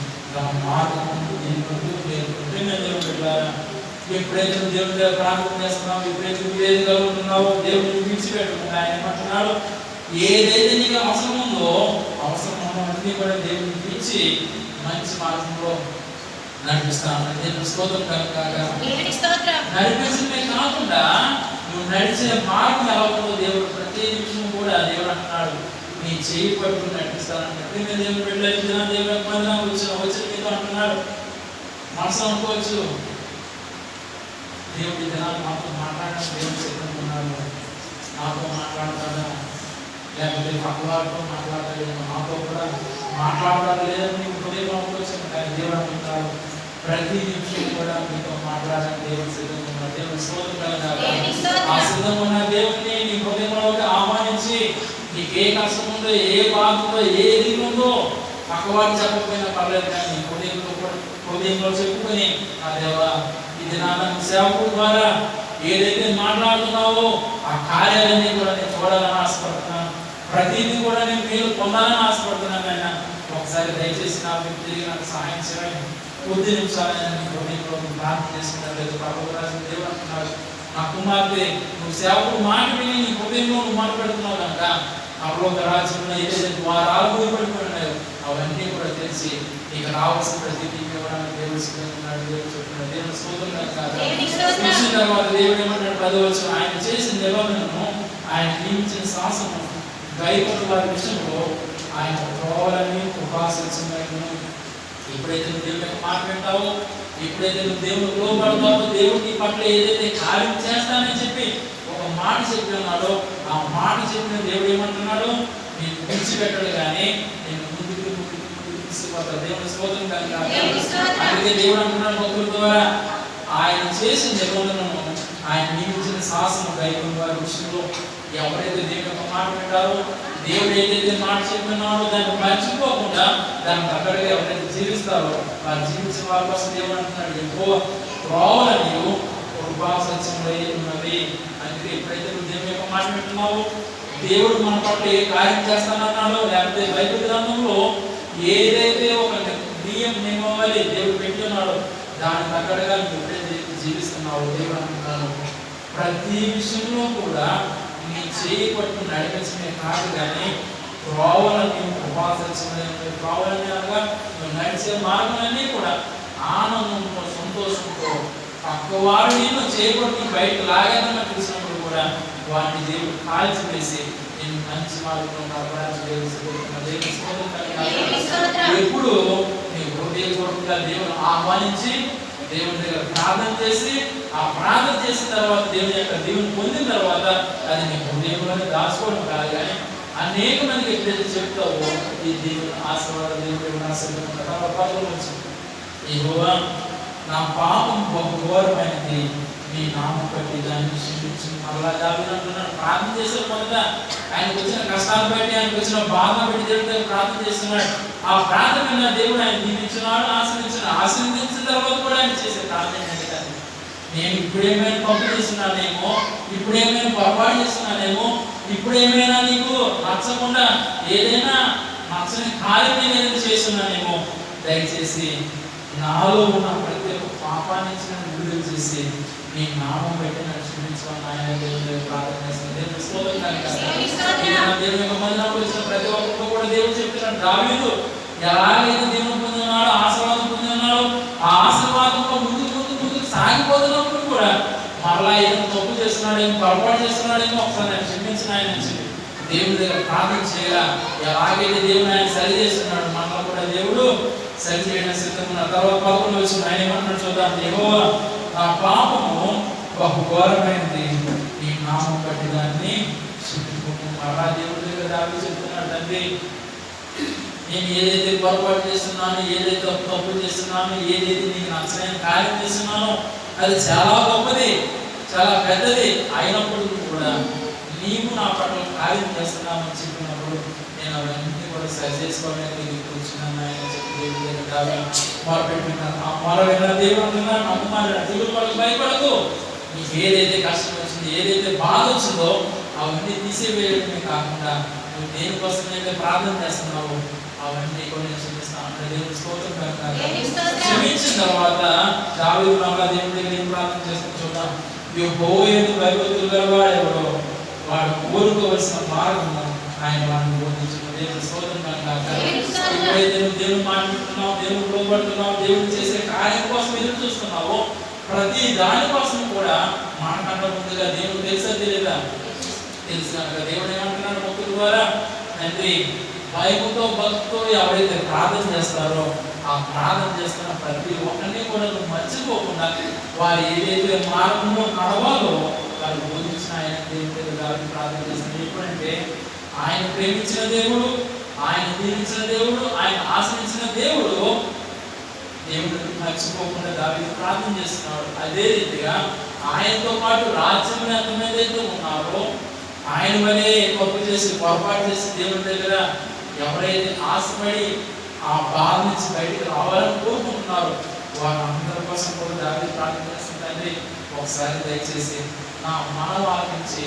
ఎప్పుడైతే దేవుని దగ్గర ప్రార్థన చేస్తున్నావు, ఎప్పుడైతే ఏది కలుగుతున్నావో దేవుడిని విడిచిపెట్టుకుంటా. ఆయన ఏమంటున్నాడు, ఏదైతే నీకు అవసరం ఉందో అవసరం ఉన్నవన్నీ కూడా దేవుడిని పిలిచి మంచి మార్గంలో నడిపిస్తాను. దేవుని స్తోత్రం కలుగుగాక. నడిపించడమే కాకుండా నువ్వు నడిచే మార్గం ఎలా ఉందో దేవుడు ప్రతి నిమిషం కూడా దేవుడు అంటున్నాడు నీ చేయి పట్టుకుని నడిపిస్తానంటే దేవుడు వెళ్ళిన దేవుడు వచ్చిన మీతో అంటున్నాడు. మనసు అనుకోవచ్చు దేవుడి జనాలు మాతో మాట్లాడడం దేవుడు సిద్ధంగా ఉన్నాడు, నాతో మాట్లాడతాడా లేకపోతే పక్కవారితో మాట్లాడలేదు, నాతో కూడా మాట్లాడతాడు లేదని నీకు హృదయం అనుకోవచ్చు. కానీ దేవుడు అంటున్నాడు ప్రతి నిమిషం కూడా మీతో మాట్లాడడానికి దేవుడు సిద్ధంగా ఉన్నాడు. దేవుడు స్తోత్రం. ఆ సిద్ధంగా ఉన్న దేవుడిని నీ హృదయంలోకి ఆహ్వానించి నీకు ఏ కష్టం ఉందో, ఏ బాధ ఉందో, ఏది ఉందో పక్కవారు చెప్పకపోయినా పర్లేదు, కానీ నీ హృదయంలో చెప్పుకొని ఆ దేవా ఇది నా సేవకుడు ద్వారా ఏదైతే మాట్లాడుతున్నావో ఆ కార్యాలన్నీ కూడా నేను చూడాలని ఆశపడుతున్నాను, ప్రతిదీ కూడా నేను మీరు పొందాలని ఆశపడుతున్నాను. ఆయన ఒకసారి దయచేసి నా తిరిగి నాకు సహాయం చేయాలి. కొద్ది నిమిషాలైనా నీ హృదయంలో ప్రార్థన చేసుకున్నట్లయితే ప్రభువు రాసిన దేవుడు అంటున్నాడు, నా కుమార్తె నువ్వు సేవకుడు మాట విని నీ హృదయంలో నువ్వు మాట్లాడుతున్నావు కనుక అప్పుడు రాజ్యంలో ఏదైతే ద్వారాలు పడిపోయినాయో అవన్నీ కూడా తెలిసి నీకు రావాల్సిన ప్రతిదీ ఇవ్వడానికి దేవుడు సిద్ధంగా దేవుడు చెప్తున్నాడు. దేవుడు స్తోత్రం చూసిన తర్వాత దేవుడు ఏమంటాడు 10వ వచనం, ఆయన చేసిన నిబంధనను ఆయన నియమించిన శాసనం గైకొన్న వారి విషయంలో ఆయన త్రోవలని ఉపాసించను. ఎప్పుడైతే నువ్వు దేవుని యొక్క మాట వింటావో, ఎప్పుడైతే నువ్వు దేవునికి లోబడతావో, దేవుడి పట్ల ఏదైతే కార్యం చేస్తానని చెప్పి ఒక మాట చెప్పి ఉన్నాడో ఆ మాట చెప్పిన దేవుడు ఏమంటున్నాడు, నేను విడిచిపెట్టడు కానీ నేను ముందుకు తీసుకుపోతాను. దేవుని స్తోత్రం కానీ అందుకే దేవుడు అంటున్నాడు భక్తుల ద్వారా ఆయన చేసిన నిబంధనను ఆయన నియమించిన శాసనం గైకొన్న వారి విషయంలో ఎవరైతే దేవుని యొక్క మాట వింటారో, దేవుడు ఏదైతే మాట చెప్పినాడో దాన్ని మర్చిపోకుండా దాన్ని తగ్గట్టుగా ఎవరైతే జీవిస్తారో వారు జీవించిన వారి కోసం దేవుడు అంటున్నాడు ఎక్కువ త్రోవలని కృపాసత్యములై ఉన్నవి. అందుకే ఎప్పుడైతే నువ్వు దేవుని యొక్క మాట వింటున్నావో, దేవుడు మన పట్ల ఏ కార్యం చేస్తానన్నాడో, లేకపోతే బైబిల్ గ్రంథంలో ఏదైతే ఒక నియమావళి దేవుడు పెట్టి ఉన్నాడో దానికి తగ్గట్టుగా నువ్వు ఎప్పుడైతే జీవిస్తున్నావో దేవుడు అంటున్నాను ప్రతి విషయంలో కూడా నీ చేయి పట్టు నడిపించమే కాదు కానీ త్రోవలని ఉపాసత్యములైన త్రోవలని అనగా నువ్వు నడిచే మార్గాలన్నీ కూడా ఆనందంతో సంతోషంతో పక్కవాడు నేను చేయబట్టి బయట లాగేదన్న చూసినప్పుడు కూడా వాటిని దేవుడు కాల్చివేసి నేను మంచి మార్గంలో ఎప్పుడు నీ హృదయపూర్వకంగా దేవుని ఆహ్వానించి దేవుని దగ్గర ప్రార్థన చేసి ఆ ప్రార్థన చేసిన తర్వాత దేవుని యొక్క దేవుని పొందిన తర్వాత అది నీ హృదయంలోనే దాచుకోవడం కాదు కానీ అనేక మందికి ఎప్పుడైతే చెప్తావో ఈ దేవుని ఆశీర్వాదం దేవుడు ఆశీర్వాదం యెహోవా నా పాపం బహు ఘోరమైనది, నీ నామం బట్టి దాన్ని క్షమించు. మరలా దావీదు అంటున్నాడు ప్రార్థన చేశాడు. మొదట ఆయనకు వచ్చిన కష్టాలు బట్టి ఆయనకు వచ్చిన బాధ బట్టి దేవుడు ప్రార్థన చేస్తున్నాడు. ఆ ప్రార్థన దేవుడు ఆయన దీవించినాడు, ఆశీర్వదించిన తర్వాత కూడా ఆయన చేసే ప్రార్థన నేను ఇప్పుడేమైనా తప్పు చేస్తున్నానేమో, ఇప్పుడేమైనా పొరపాటు చేస్తున్నానేమో, ఇప్పుడేమైనా నీకు నచ్చకుండా ఏదైనా నచ్చని కార్యం ఏదైనా చేస్తున్నానేమో, దయచేసి నాలో ఉన్న ప్రతి ఒక్క పాపాన్ని విడుదల చేసి నీ నామం పెట్టి నన్ను క్షమించమని ఆయన దేవుని ప్రార్థన చేస్తున్నాను. దేవుని స్తోత్రం కలుగుగాక. దేవుని యొక్క మందిరంలో వచ్చిన ప్రతి ఒక్కరు కూడా దేవుడు చెప్తున్నాడు దావీదు ఎలాగైతే దేవుని పొంది ఉన్నాడో, ఆశీర్వాదం పొంది ఉన్నాడో, ఆ ఆశీర్వాదంలో ముందుకు సాగిపోతున్నప్పుడు కూడా మరలా ఏదో తప్పు చేస్తున్నాడేమో, పొరపాటు చేస్తున్నాడేమో, ఒకసారి నేను క్షమించిన ఆయన చెప్పి దేవుడి దగ్గర ప్రార్థన చేయగా ఎలాగైతే దేవుని ఆయన సరి చేస్తున్నాడు మనలో కూడా దేవుడు సరి చేయడం సిద్ధంగా. తర్వాత 11వ వచనం ఆయన ఏమంటున్నాడు చూద్దాం. యెహోవా నా పాపము బహు ఘోరమైనది, నీ నామం బట్టి దాన్ని క్షమించుము. మరలా దేవుడి దగ్గర దావీదు చెప్తున్నాడు, తండ్రి నేను ఏదైతే పొరపాటు చేస్తున్నానో, ఏదైతే తప్పు చేస్తున్నానో, ఏదైతే నీకు నచ్చలేని కార్యం చేస్తున్నానో అది చాలా గొప్పది. చాలా పెద్దది అయినప్పుడు కూడా నీవు నా పట్ల కార్యం చేస్తున్నామని చెప్పినప్పుడు నేను అవన్నీ కూడా సరి చేసుకోవడానికి నీకు కూర్చున్నాను ఆయన చెప్పి దేవుడి దగ్గర మొరపెట్టుకున్నాను. ఆ మొర విన్న దేవుడు అంటున్నాడు, నమ్మకాలు దిగులు పడకు, భయపడకు. నీకు ఏదైతే కష్టం వచ్చిందో, ఏదైతే బాధ వచ్చిందో అవన్నీ తీసివేయడమే కాకుండా నువ్వు దేనికోసమైతే ప్రార్థన చేస్తున్నావు అవన్నీ కూడా నేను క్షమిస్తాను. దేవుడి స్తోత్రం కనుక క్షమించిన తర్వాత దావీదు మరలా దేవుడి దగ్గర ఏం ప్రార్థన చేస్తాను చూద్దాం. యెహోవాయందు భయభక్తులు గలవాడెవడో వాడు కోరుకోవలసిన మార్గం ఆయన వాడిని బోధించిన దేవుడి స్తోత్రం కనుక ఎప్పుడైతే నువ్వు దేవుని మాట్లాడుతున్నావు, దేవుడు లోబడుతున్నావు, దేవుడు చేసే కార్యం కోసం ఎదురు చూస్తున్నావో ప్రతి దానికోసం కూడా మనకంటే ముందుగా దేవుడు తెలుసా తెలియదా? తెలుసు కనుక దేవుడు ఏమంటున్నాడు భక్తుల ద్వారా, తండ్రి భయముతో భక్తితో ఎవరైతే ప్రార్థన చేస్తారో ఆ ప్రార్థన చేస్తున్న ప్రతి ఒక్కరిని కూడా నువ్వు మర్చిపోకుండా వారు ఏదైతే మార్గంలో నడవాలో వారు బోధించిన ఆయన దేవుడి గారికి ప్రార్థన చేస్తున్నారు. ఎప్పుడంటే ఆయన ప్రేమించిన దేవుడు, ఆయన దీవించిన దేవుడు, ఆయన ఆశ్రయించిన దేవుడు దేవుడిని మర్చిపోకుండా దావీదు ప్రార్థన చేస్తున్నాడు. అదే రీతిగా ఆయనతో పాటు రాజ్యం ఎంతమంది ఉన్నారో ఆయన వలే తప్పు చేసి పొరపాటు చేసి దేవుడి దగ్గర ఎవరైతే ఆశపడి ఆ బాధ నుంచి బయటికి రావాలని కోరుకుంటున్నారు వారందరి కోసం కూడా దావీదు ప్రార్థన చేస్తుందండి. ఒకసారి దయచేసి నా మనవ ఆలకించి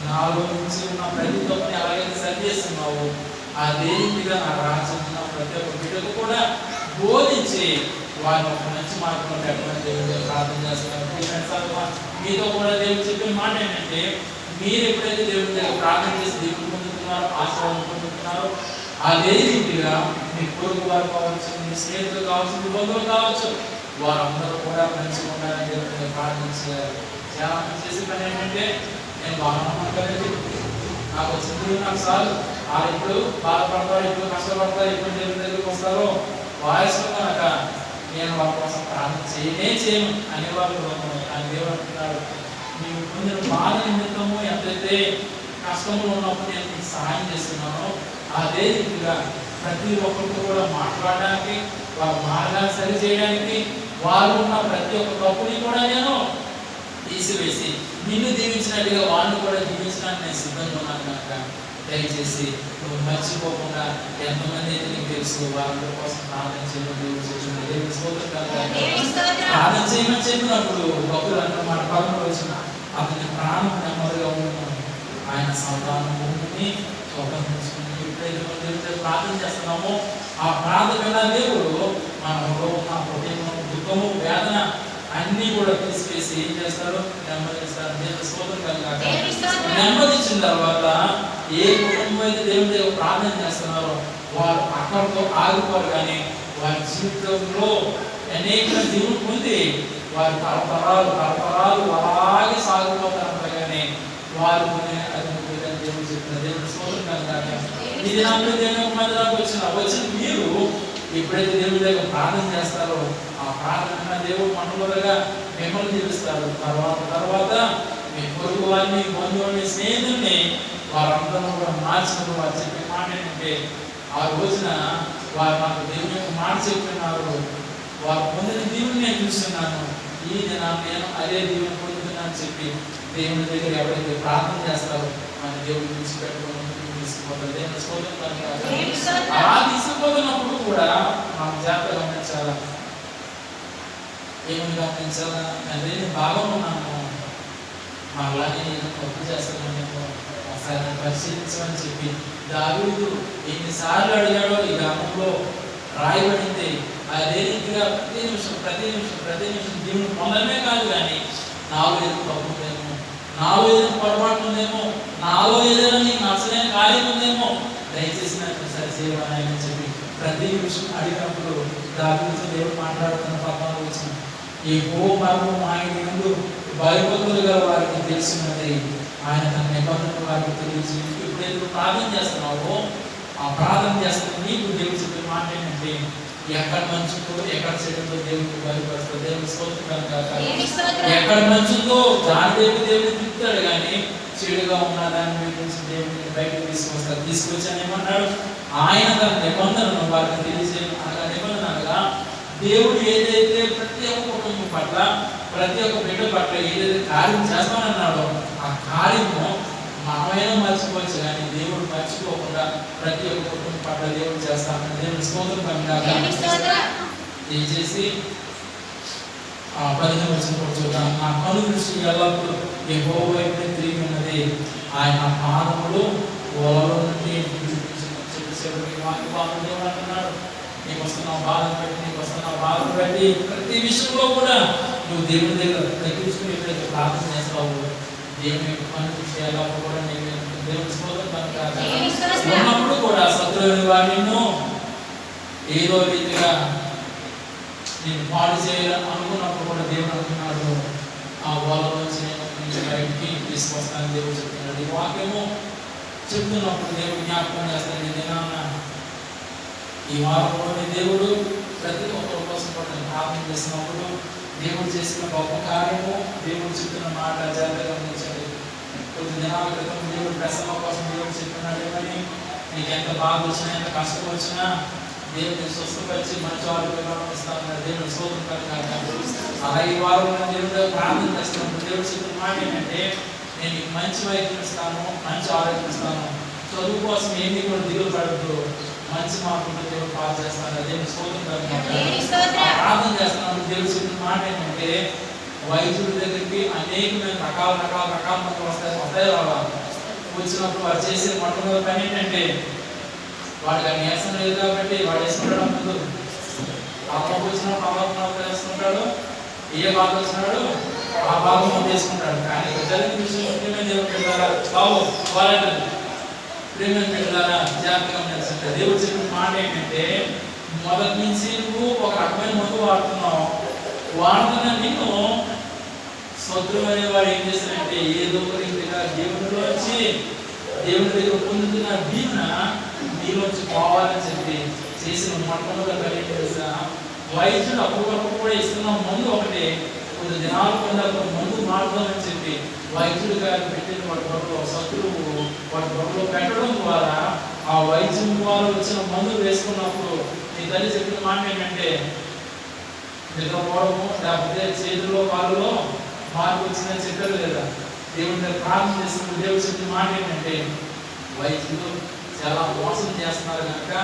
నాలో నుంచి ఉన్న ప్రతి తప్పుని అలాగైతే సరి చేస్తున్నావు అదే రీతిగా నా రాజ్యం ఉన్న ప్రతి ఒక్క బిడ్డకు కూడా బోధించి వారిని ఒక మంచి మార్గంలో పెట్టమని దేవుడు ప్రార్థన చేస్తున్నారు. మీతో కూడా దేవుడు చెప్పిన మాట ఏంటంటే, మీరు ఎప్పుడైతే దేవుడి దగ్గర ప్రార్థన చేసి దేవుడు పొందుతున్నారో, ఆశీర్వాదం పొందుతున్నారో అదే రీతిగా మీ పొరుగు వారు కావచ్చు, మీ స్నేహితులు కావచ్చు, మీ బంధువులు కావచ్చు వారందరూ కూడా మంచిగా ఉండాలని దేవుడి దగ్గర ప్రార్థన చేయాలి. చాలా మంది చేసే పని ఏంటంటే, నేను బాగున్నాను నాకు వచ్చింది నాకు సార్ వాళ్ళు ఇప్పుడు బాధపడతారు, ఇప్పుడు కష్టపడతారు, ఎప్పుడు దేవుడి దగ్గరికి వస్తారో వాయిస్లో కనుక నేను వాళ్ళ కోసం ప్రార్థన చేయను అనేవాళ్ళు ఆయన దేవుడు అంటున్నాడు, నీవు పొందిన బాధ నిమిత్తము ఎంతైతే కష్టంలో ఉన్నప్పుడు నేను నీకు సహాయం చేస్తున్నానో అదే రీతిగా ప్రతి ఒక్కరితో కూడా మాట్లాడడానికి, వాళ్ళ మార్గాన్ని సరి చేయడానికి, వాళ్ళు ఉన్న ప్రతి ఒక్క తప్పుని కూడా నేను తీసివేసి నిన్ను దీవించినట్టుగా వాళ్ళని కూడా దీవించడానికి నేను సిద్ధంగా ఉన్నాను కనుక దయచేసి నువ్వు మర్చిపోకుండా ఎంతమంది అయితే నీకు తెలుసు వాళ్ళ కోసం ప్రార్థన చేయమని దేవుడు స్తోత్రం కనుక ప్రార్థన చేయమని చెప్పినప్పుడు భక్తులు అన్నమాట పదములు వచ్చిన అతని ప్రాణం నెమ్మదిగా ఉన్నాను ఆయన సంతానం భూమిని స్వతంత్రించుకుని ఎప్పుడైతే ప్రార్థన చేస్తున్నామో ఆ ప్రార్థన దేవుడు మనలో ఉన్న హృదయంలో దుఃఖము వేదన అన్నీ కూడా తీసివేసి ఏం చేస్తాడు? నెమ్మదిస్తారు. దేవుని స్తోత్రం కలుగాక. నెమ్మదించిన తర్వాత ఏ కుటుంబం అయితే దేవుని దగ్గర ప్రార్థన చేస్తున్నారో వారు అక్కడితో ఆగిపోరు, కానీ వారి జీవితంలో అనేక దేవుని పొంది వారి తరతరాలు అలాగే సాగిపోతారు. కానీ వారు అది దేవుడు చెప్పిన దేవుని స్తోత్రం కలుగాక. ఇది నాకు దేవుని మందిరానికి వచ్చిన మీరు ఎప్పుడైతే దేవుడి దగ్గర ప్రార్థన చేస్తారో ఆ ప్రార్థన దేవుడు మనలుగా మిమ్మల్ని తీరుస్తారు. తర్వాత మీ పొరుగు వారిని, బంధువుల్ని, స్నేహితుల్ని వారందరూ కూడా మార్చినప్పుడు వారు చెప్పే మాట ఏంటంటే, ఆ రోజున వారు నాకు దేవుని యొక్క మాట చెప్పినారు, వారు పొందిన దేవుని నేను చూస్తున్నాను, ఈ దినాన్ని నేను అదే దేవుని పొందుతున్నాను చెప్పి దేవుని దగ్గర ఎవరైతే ప్రార్థన చేస్తారో మన దేవుడిని విడిచిపెట్టుకుని తీసుకుపోతారు. దేవుని స్తోత్రం. ఆ తీసుకుపోతున్నప్పుడు కూడా మనం జాగ్రత్త గమనించాలా, ఏమని గమనించాలా? అంటే నేను బాగా ఉన్నాను, అలాగే నేను తప్పు చేస్తాను, ఒకసారి పరిశీలించమని చెప్పి దావీదు ఎన్నిసార్లు అడిగాడో ఈ గ్రామంలో రాయబడింది. అదే రీతిగా ప్రతి నిమిషం దేవుని పొందడమే కాదు, కానీ నాలో ఏదో తప్పు ఉందేమో, నాలో ఏదైనా పొరపాటు ఉందేమో, నాలో ఏదైనా నీకు నచ్చలేని కార్యం ఉందేమో దయచేసి నాకు సరి చేయమని చెప్పి ప్రతి విషయం అడిగినప్పుడు దావీదుతో దేవుడు మాట్లాడుతున్న పక్కన వచ్చిన ఈ మార్గం ఆయన ముందు భయభక్తులు గల వారికి తెలిసినది, ఆయన తన నిబంధనలు వారికి తెలిసి ఎప్పుడైతే ప్రార్థన చేస్తున్నావో ఆ ప్రార్థన చేస్తున్న నీకు దేవుడు చెప్పే మాట ఏంటంటే, ఎక్కడ మంచుతో ఎక్కడ చెడుతో దేవుడికి బయలుపరుస్తారు. దేవుని స్తోత్రం కనుక. ఎక్కడ మంచుతో దాని దేవుడిని తిప్పుతాడు, కానీ చెడుగా ఉన్న దాని గురించి దేవుడిని బయటకు తీసుకొస్తారు. తీసుకొచ్చాను ఏమన్నాడు? ఆయన తన నిబంధనను వారికి తెలియజేయడం అనగా నిబంధన అనగా దేవుడు ఏదైతే ప్రతి ఒక్క కుటుంబం పట్ల ప్రతి ఒక్క బిడ్డ పట్ల ఏదైతే కార్యం చేస్తానన్నాడో ఆ కార్యము మనమైనా మర్చిపోవచ్చు, కానీ దేవుడు మర్చిపోకుండా ప్రతి ఒక్క కుటుంబం పట్ల దేవుడు చేస్తానని దేవుని స్తోత్రం కలుగుగాక. దయచేసి 15వ వచనం చూద్దాం. నా కను దృష్టి ఎల్లప్పుడూ యెహోవా వైపునే తిరిగి ఉన్నది, ఆయన పాదములు ఓలలో నుండి దేవుడు అంటున్నాడు, నీకు వస్తున్న బాధను బట్టి, నీకు వస్తున్న బాధను బట్టి ప్రతి విషయంలో కూడా నువ్వు దేవుని దగ్గర తగ్గించుకుని ఎప్పుడైతే ప్రార్థన చేస్తావు, దేవుని కను దృష్టి ఎల్లప్పుడు కూడా నీకు దేవుని స్తోత్రం కనుక ఉన్నప్పుడు కూడా శత్రువుని వాడిను ఏదో రీతిగా నేను పాడు చేయాలని అనుకున్నప్పుడు కూడా దేవుడు అంటున్నాడు, ఆ వాళ్ళలోంచి నేను బయటికి తీసుకొస్తానని దేవుడు చెప్తున్నాడు. ఈ వాక్యము చెప్తున్నప్పుడు దేవుడు జ్ఞాపకం చేస్తాను, ఈ వారంలోని దేవుడు ప్రతి ఒక్కరి కోసం కూడా నేను ప్రార్థన చేసినప్పుడు దేవుడు చేసిన గొప్ప కార్యము, దేవుడు చెప్తున్న మాట జాగ్రత్తగా గమనించండి. కొద్ది దినాల క్రితం దేవుడు ప్రసన్న కోసం దేవుడు చెప్తున్నాడు, ఏమని నీకు ఎంత బాధ వచ్చినా ఎంత కష్టం వచ్చినా దేవుడిని స్వస్థపరిచి మంచి ఆరోగ్యంగా ఇస్తాను, దేవుని స్తోత్రం కలుగుగాక. అలా ఈ వారంలో దేవుడు ప్రార్థన చేస్తున్నప్పుడు దేవుడు చెప్పిన మాట ఏంటంటే, నేను నీకు మంచి వైద్యం ఇస్తాను, మంచి ఆరోగ్యం ఇస్తాను, చదువు కోసం ఏమీ కూడా దిగులు పడద్దు, మంచి మార్పులు దేవుడు పాస్ చేస్తాను, దేవుని స్తోత్రం కలుగుగాక. ప్రార్థన చేస్తున్నప్పుడు దేవుడు చెప్పిన మాట ఏంటంటే, వైద్యుడి దగ్గరికి అనేకమైన రకాల మంది వస్తాయి రావాలి. వచ్చినప్పుడు వారు చేసే మొట్టమొదటి పని ఏంటంటే, వాడికి ఆ నీరసం లేదు కాబట్టి వాడు వేసుకుంటాడు ముందు. అమ్మకు వచ్చినప్పుడు అమ్మకు వేసుకుంటాడు, ఏ బాధ వచ్చినాడు ఆ భాగం ముందు వేసుకుంటాడు. కానీ ప్రజలకు ప్రేమ పెట్టారా జాగ్రత్తగా ఉండాల్సింటే దేవుడు చెప్పిన మాట ఏంటంటే, మొదటి నుంచి నువ్వు ఒక రకమైన మందు వాడుతున్నావు, వాడుతున్న నిన్ను శత్రువు అనేవాడు ఏం చేస్తానంటే ఏదో ఒక రీతిగా దేవునిలో వచ్చి దేవుని దగ్గర పొందుతున్న దీవెన నీలోంచి పోవాలని చెప్పి చేసిన మొట్టమొదటి కలిగి తెలుసా, వైద్యుడు అప్పుడు కూడా ఇస్తున్న మందు ఒకటి, కొద్ది దినాలు పొందాక మందు మారుదామని చెప్పి వైద్యుడు గారు పెట్టిన వాటి బొట్టలో శత్రువు వాటి బొట్టలో పెట్టడం ద్వారా ఆ వైద్యం ద్వారా వచ్చిన మందు వేసుకున్నప్పుడు నీ తల్లి చెప్పిన మాట ఏంటంటే, నిద్రపోవడము లేకపోతే చేతుల్లో కాళ్ళలో మార్పు వచ్చిందని చెప్పారు లేదా. దేవుని దగ్గర ప్రార్థన చేసినప్పుడు దేవుడు చెప్పిన మాట ఏంటంటే, వైద్యులు చాలా మోసం చేస్తున్నారు కనుక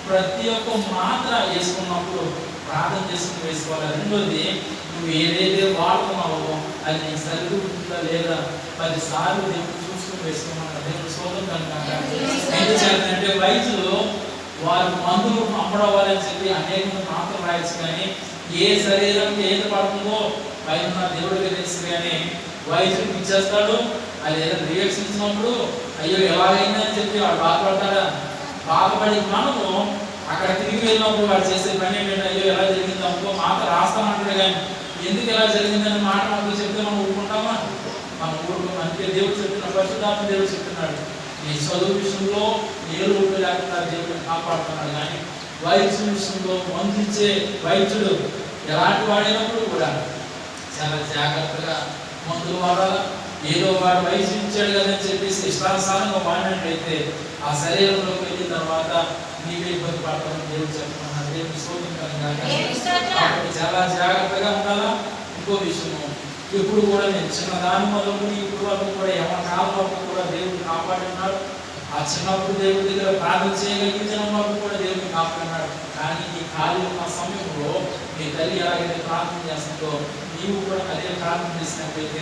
ప్రతి ఒక్క మాత్ర వేసుకున్నప్పుడు ప్రార్థన చేసుకుని వేసుకోవాలి. రెండోది, నువ్వు ఏదైతే వాడుతున్నావో అది నీకు సరిగ్గా లేదా 10 సార్లు దేవుడు చూసుకుని వేసుకోమన్నారు. దేవుడు స్తోత్రం కనుక ఏం చేయాలంటే, వైద్యులు వారు మందులు అమ్మడవ్వాలని చెప్పి అనేక మాత్రం రాయచ్చు, కానీ ఏ శరీరంకి ఏది పడుతుందో పైన దేవుడికి తెలుసు. కానీ వైద్యుడికి ఇచ్చేస్తాడు, అది ఏదైనా రియాక్షన్ ఇచ్చినప్పుడు అయ్యో ఎలాగైందని చెప్పి వాడు బాధపడతాడా. బాధపడి మనము అక్కడ తిరిగి వెళ్ళినప్పుడు వాడు చేసే పని ఏంటంటే, అయ్యో ఎలా జరిగింది అనుకో మాట రాస్తామంటాడు, కానీ ఎందుకు ఎలా జరిగిందని మాట మనకు చెప్తే మనం ఊరుకుంటామా? మనం ఊరుకోం. అందుకే దేవుడు చెప్తున్న పరిశుద్ధాత్మ దేవుడు చెప్తున్నాడు, నీ చదువు విషయంలో ఏ లోటు లేకుండా దేవుడిని కాపాడుతున్నాడు. కానీ వైద్య విషయంలో మందించే వైద్యుడు ఎలాంటి వాడైనప్పుడు కూడా చాలా జాగ్రత్తగా మందులు వాడాలా. ఏదో వాడు వైద్యం ఇచ్చాడు కదని చెప్పేసి ఇష్టానుసారంగా వాడినట్లయితే ఆ శరీరంలోకి వెళ్ళిన తర్వాత నీవే ఇబ్బంది పడతామని దేవుడు చెప్తున్నాడు. దేవుడు స్తోత్రం కాబట్టి చాలా జాగ్రత్తగా ఉండాలా. ఇంకో విషయము, ఇప్పుడు కూడా నేను చిన్న దాని మొదలుకొని ఇప్పుడు వరకు కూడా ఎవరి కాలం వరకు కూడా దేవుడు కాపాడున్నాడు. ఆ చిన్నప్పుడు దేవుడి దగ్గర ప్రార్థన చేయగలిగినప్పుడు కూడా దేవుడిని కాపాడున్నాడు. కానీ ఈ ఖాళీ ఉన్న సమయంలో నీ తల్లి ఎలాగైతే ప్రార్థన చేస్తుందో నీవు కూడా అదే ప్రార్థన చేసినట్లయితే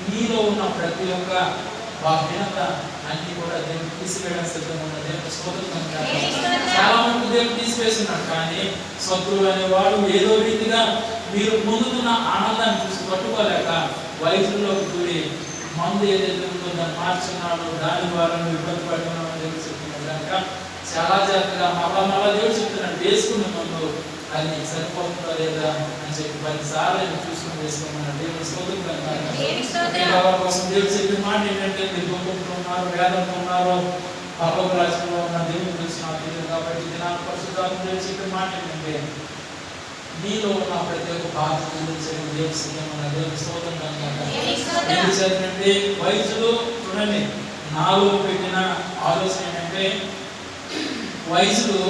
నీలో ఉన్న ప్రతి ఒక్క బలహీనత అన్ని కూడా దేవుడు తీసివేయడం సిద్ధంగా ఉన్న దేవుడు స్తోత్రం. చాలా మంది దేవుడు తీసివేస్తున్నాడు, కానీ శత్రువు అనేవాడు ఏదో రీతిగా మీరు పొందుతున్న ఆనందాన్ని చూసి పట్టుకోలేక వైద్యుల్లోకి దూరి మందు ఏదైతే ఉందో దాన్ని మార్చున్నాడు, దాని ద్వారా నువ్వు ఇబ్బంది పడుతున్నావు అని దేవుడు చెప్తున్నాడు. కనుక చాలా జాగ్రత్తగా మళ్ళా దేవుడు చెప్తున్నాడు, వేసుకున్న మందు అది నీకు సరిపోతుందా లేదా అని చెప్పి 10 సార్లు చూసుకుని వేసుకోమన్నాడు. దేవుడు స్తోత్రం. కోసం దేవుడు చెప్పిన మాట ఏంటంటే, మీరు గొప్పలో ఉన్నారు, వేదంలో ఉన్నారు, పర్లోక రాజ్యంలో ఉన్న దేవుడు తెలిసిన తెలియదు. కాబట్టి దినాలు పరిశుద్ధాత్మ దేవుడు చెప్పిన మాట ఏంటంటే, నీలో ఉన్న ప్రతి ఒక్క బాధ్యత దేవుడు సిద్ధమన్న దేవుడు స్తోత్రం కనుక వైద్యులు చూడండి, నాలో పెట్టిన ఆలోచన ఏంటంటే, వైద్యులు